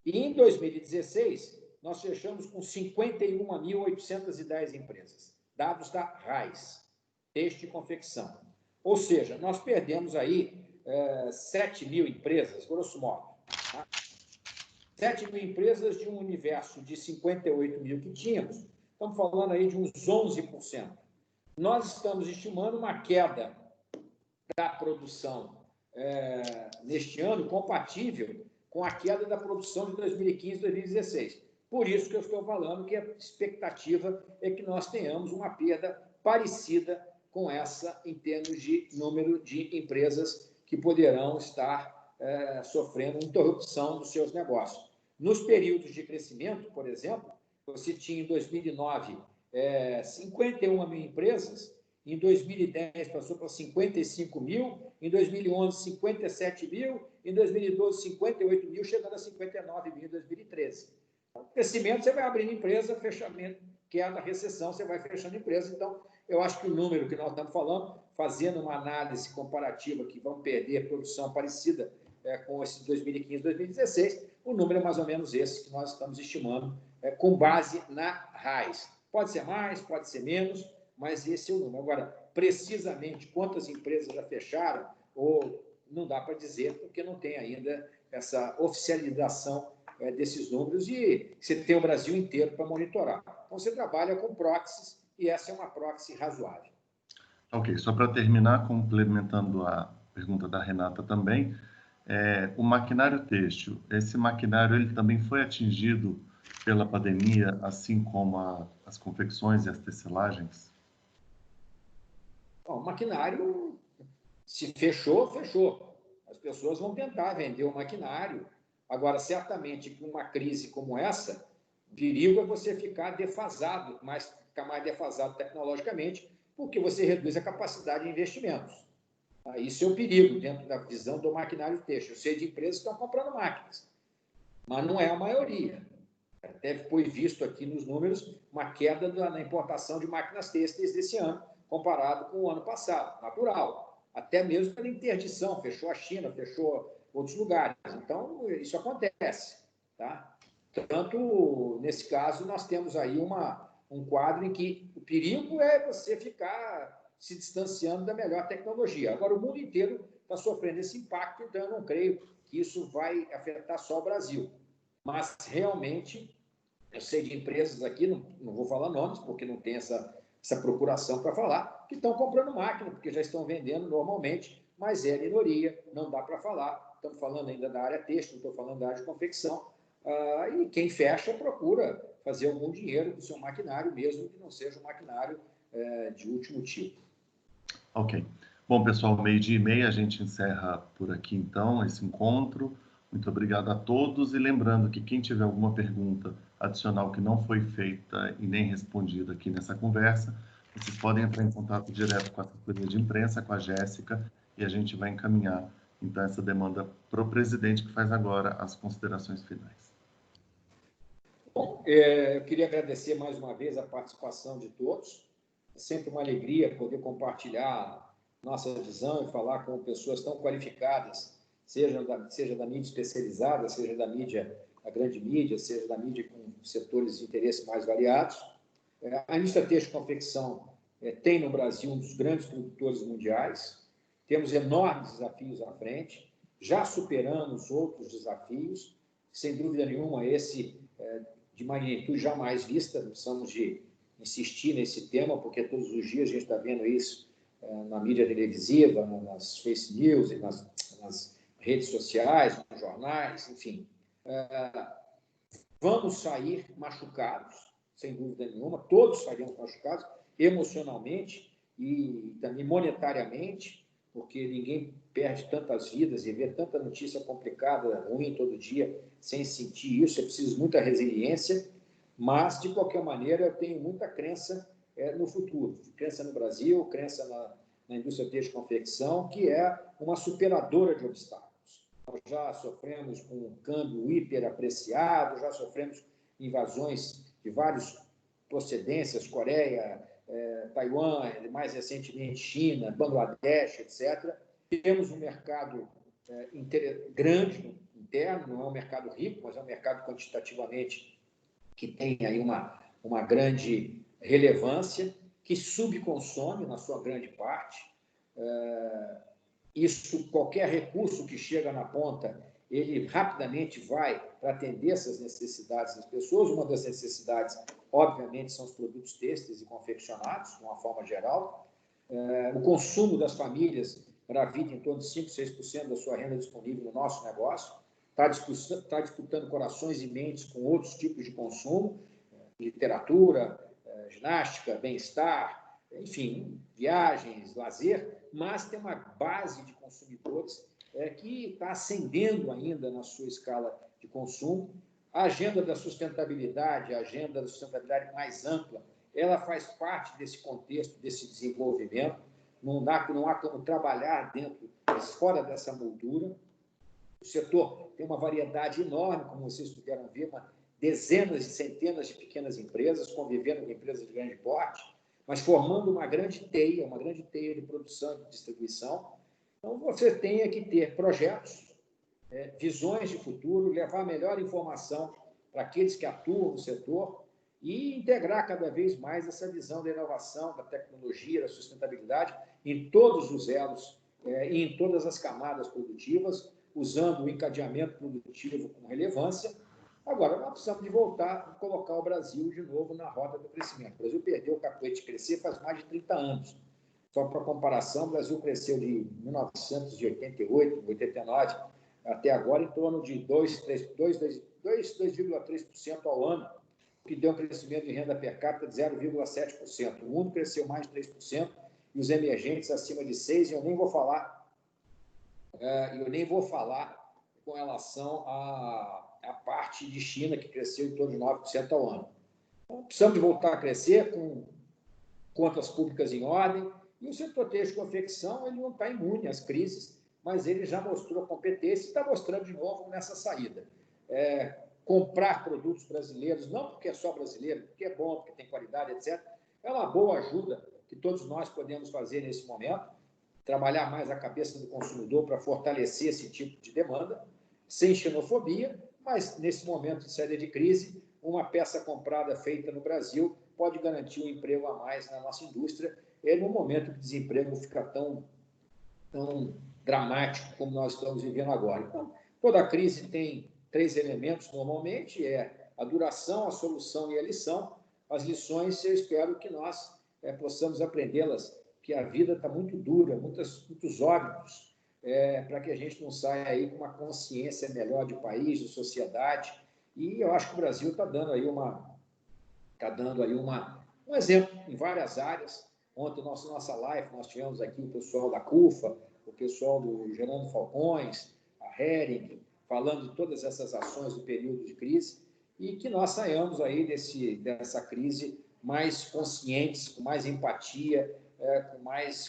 E em 2016, nós fechamos com 51.810 empresas. Dados da RAIS, Têxtil e Confecção. Ou seja, nós perdemos aí 7.000 empresas, grosso modo. Tá? 7.000 empresas de um universo de 58.000 que tínhamos. Estamos falando aí de uns 11%. Nós estamos estimando uma queda da produção neste ano compatível com a queda da produção de 2015 e 2016. Por isso que eu estou falando que a expectativa é que nós tenhamos uma perda parecida com essa em termos de número de empresas que poderão estar sofrendo interrupção dos seus negócios. Nos períodos de crescimento, por exemplo, você tinha em 2009 51 mil empresas, em 2010 passou para 55 mil, em 2011 57 mil, em 2012 58 mil, chegando a 59 mil em 2013. Então, crescimento, você vai abrindo empresa, fechamento, queda, recessão, você vai fechando empresa. Então, eu acho que o número que nós estamos falando, fazendo uma análise comparativa que vão perder produção parecida com esse 2015, 2016, o número é mais ou menos esse que nós estamos estimando com base na RAIS. Pode ser mais, pode ser menos, mas esse é o número. Agora, precisamente quantas empresas já fecharam, ou não dá para dizer, porque não tem ainda essa oficialização desses números e você tem o Brasil inteiro para monitorar. Então, você trabalha com proxies e essa é uma proxy razoável. Ok, só para terminar, complementando a pergunta da Renata também, o maquinário têxtil, esse maquinário ele também foi atingido pela pandemia, assim como as confecções e as tecelagens? Bom, o maquinário, se fechou, fechou. As pessoas vão tentar vender o maquinário. Agora, certamente, com uma crise como essa, o perigo é você ficar defasado, ficar mais defasado tecnologicamente, porque você reduz a capacidade de investimentos. Isso é o perigo dentro da visão do maquinário têxtil. Eu sei de empresas que estão comprando máquinas, mas não é a maioria. Até foi visto aqui nos números uma queda na importação de máquinas têxteis desse ano, comparado com o ano passado, natural. Até mesmo pela interdição, fechou a China, fechou outros lugares. Então, isso acontece. Tá? Tanto, nesse caso, nós temos aí um quadro em que o perigo é você ficar se distanciando da melhor tecnologia. Agora, o mundo inteiro está sofrendo esse impacto, então eu não creio que isso vai afetar só o Brasil. Mas, realmente, eu sei de empresas aqui, não vou falar nomes, porque não tem essa procuração para falar, que estão comprando máquina, porque já estão vendendo normalmente, mas é minoria, não dá para falar. Estamos falando ainda da área têxtil, não estou falando da área de confecção. E quem fecha procura fazer algum dinheiro com o seu maquinário, mesmo que não seja um maquinário de último tipo. Ok. Bom, pessoal, 12:30, a gente encerra por aqui, então, esse encontro. Muito obrigado a todos. E lembrando que quem tiver alguma pergunta adicional que não foi feita e nem respondida aqui nessa conversa, vocês podem entrar em contato direto com a assessoria de imprensa, com a Jéssica, e a gente vai encaminhar, então, essa demanda para o presidente, que faz agora as considerações finais. Bom, eu queria agradecer mais uma vez a participação de todos. É sempre uma alegria poder compartilhar nossa visão e falar com pessoas tão qualificadas, seja da mídia especializada, seja da mídia, a grande mídia, seja da mídia com setores de interesse mais variados. A indústria têxtil e confecção tem no Brasil um dos grandes produtores mundiais. Temos enormes desafios à frente, já superamos outros desafios, sem dúvida nenhuma, esse de magnitude jamais vista. Precisamos de insistir nesse tema, porque todos os dias a gente está vendo isso na mídia televisiva, nas face news, nas redes sociais, nos jornais, enfim. Vamos sair machucados, sem dúvida nenhuma, todos sairemos machucados, emocionalmente e também monetariamente, porque ninguém perde tantas vidas e vê tanta notícia complicada, ruim todo dia, sem sentir isso. É preciso muita resiliência, mas, de qualquer maneira, eu tenho muita crença no futuro. Crença no Brasil, crença na indústria têxtil de confecção, que é uma superadora de obstáculos. Nós já sofremos com um câmbio hiperapreciado, já sofremos invasões de várias procedências, Coreia, Taiwan, mais recentemente China, Bangladesh, etc. Temos um mercado grande, interno, não é um mercado rico, mas é um mercado quantitativamente que tem aí uma grande relevância, que subconsome na sua grande parte. Isso, qualquer recurso que chega na ponta, ele rapidamente vai para atender essas necessidades das pessoas. Uma das necessidades, obviamente, são os produtos têxteis e confeccionados, de uma forma geral. O consumo das famílias gravita em torno de 5%, 6% da sua renda disponível no nosso negócio. Está disputando corações e mentes com outros tipos de consumo, literatura, ginástica, bem-estar, enfim, viagens, lazer, mas tem uma base de consumidores que está ascendendo ainda na sua escala de consumo. A agenda da sustentabilidade, a agenda da sustentabilidade mais ampla, ela faz parte desse contexto, desse desenvolvimento. Não há como trabalhar fora dessa moldura. O setor tem uma variedade enorme, como vocês puderam ver, dezenas e centenas de pequenas empresas, convivendo com empresas de grande porte, mas formando uma grande teia de produção e de distribuição. Então, você tem que ter projetos, visões de futuro, levar melhor informação para aqueles que atuam no setor e integrar cada vez mais essa visão da inovação, da tecnologia, da sustentabilidade em todos os elos e em todas as camadas produtivas, usando o encadeamento produtivo com relevância. Agora, nós precisamos de voltar a colocar o Brasil de novo na rota do crescimento. O Brasil perdeu o cacoete de crescer faz mais de 30 anos. Só para comparação, o Brasil cresceu de 1988, 89, até agora em torno de 2,3% ao ano, que deu um crescimento de renda per capita de 0,7%. O mundo cresceu mais de 3%, e os emergentes acima de 6%, e eu nem vou falar com relação à parte de China, que cresceu em torno de 9% ao ano. Então, precisamos de voltar a crescer com contas públicas em ordem, e o setor têxtil de confecção ele não está imune às crises, mas ele já mostrou competência e está mostrando de novo nessa saída. Comprar produtos brasileiros, não porque é só brasileiro, porque é bom, porque tem qualidade, etc., é uma boa ajuda que todos nós podemos fazer nesse momento, trabalhar mais a cabeça do consumidor para fortalecer esse tipo de demanda, sem xenofobia, mas nesse momento de saída de crise, uma peça comprada feita no Brasil pode garantir um emprego a mais na nossa indústria, no momento que o desemprego fica tão dramático como nós estamos vivendo agora. Então, toda crise tem 3 elementos, normalmente, a duração, a solução e a lição. As lições, eu espero que nós possamos aprendê-las, que a vida está muito dura, muitos óbitos, para que a gente não saia aí com uma consciência melhor de país, de sociedade. E eu acho que o Brasil está dando aí um exemplo em várias áreas. Ontem, nossa live, nós tivemos aqui o pessoal da CUFA, o pessoal do Gerando Falcões, a Hering, falando de todas essas ações do período de crise, e que nós saiamos aí dessa crise mais conscientes, com mais empatia,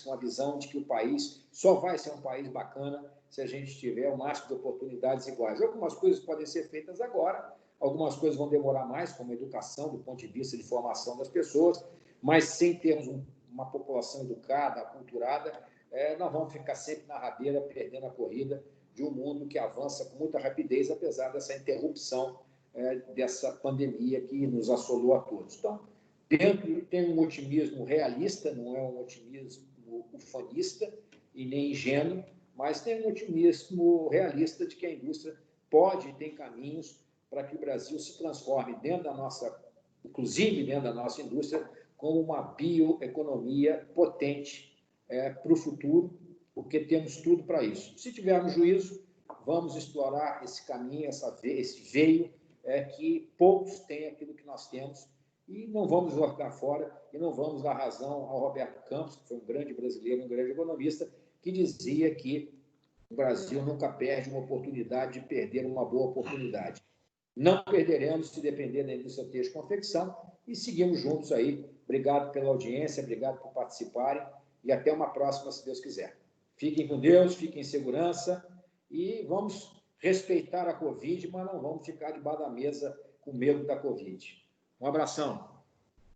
com a visão de que o país só vai ser um país bacana se a gente tiver o máximo de oportunidades iguais. Algumas coisas podem ser feitas agora, algumas coisas vão demorar mais, como a educação, do ponto de vista de formação das pessoas, mas sem termos uma população educada, aculturada, nós vamos ficar sempre na rabeira, perdendo a corrida de um mundo que avança com muita rapidez, apesar dessa interrupção dessa pandemia que nos assolou a todos. Então, tem um otimismo realista, não é um otimismo ufanista e nem ingênuo, mas tem um otimismo realista de que a indústria pode e tem caminhos para que o Brasil se transforme inclusive dentro da nossa indústria, como uma bioeconomia potente para o futuro, porque temos tudo para isso. Se tivermos juízo, vamos explorar esse caminho, esse veio, que poucos têm aquilo que nós temos, e não vamos jogar fora, e não vamos dar razão ao Roberto Campos, que foi um grande brasileiro, um grande economista, que dizia que o Brasil nunca perde uma oportunidade de perder uma boa oportunidade. Não perderemos se depender da indústria têxtil e confecção, e seguimos juntos aí. Obrigado pela audiência, obrigado por participarem e até uma próxima, se Deus quiser. Fiquem com Deus, fiquem em segurança e vamos respeitar a Covid, mas não vamos ficar debaixo da mesa com medo da Covid. Um abração.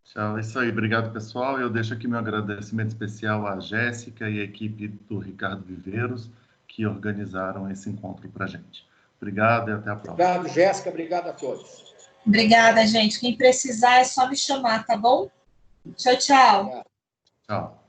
Tchau, é isso aí. Obrigado, pessoal. Eu deixo aqui meu agradecimento especial à Jéssica e à equipe do Ricardo Viveiros, que organizaram esse encontro para a gente. Obrigado e até a próxima. Obrigado, Jéssica. Obrigado a todos. Obrigada, gente. Quem precisar é só me chamar, tá bom? Tchau, tchau. Tchau.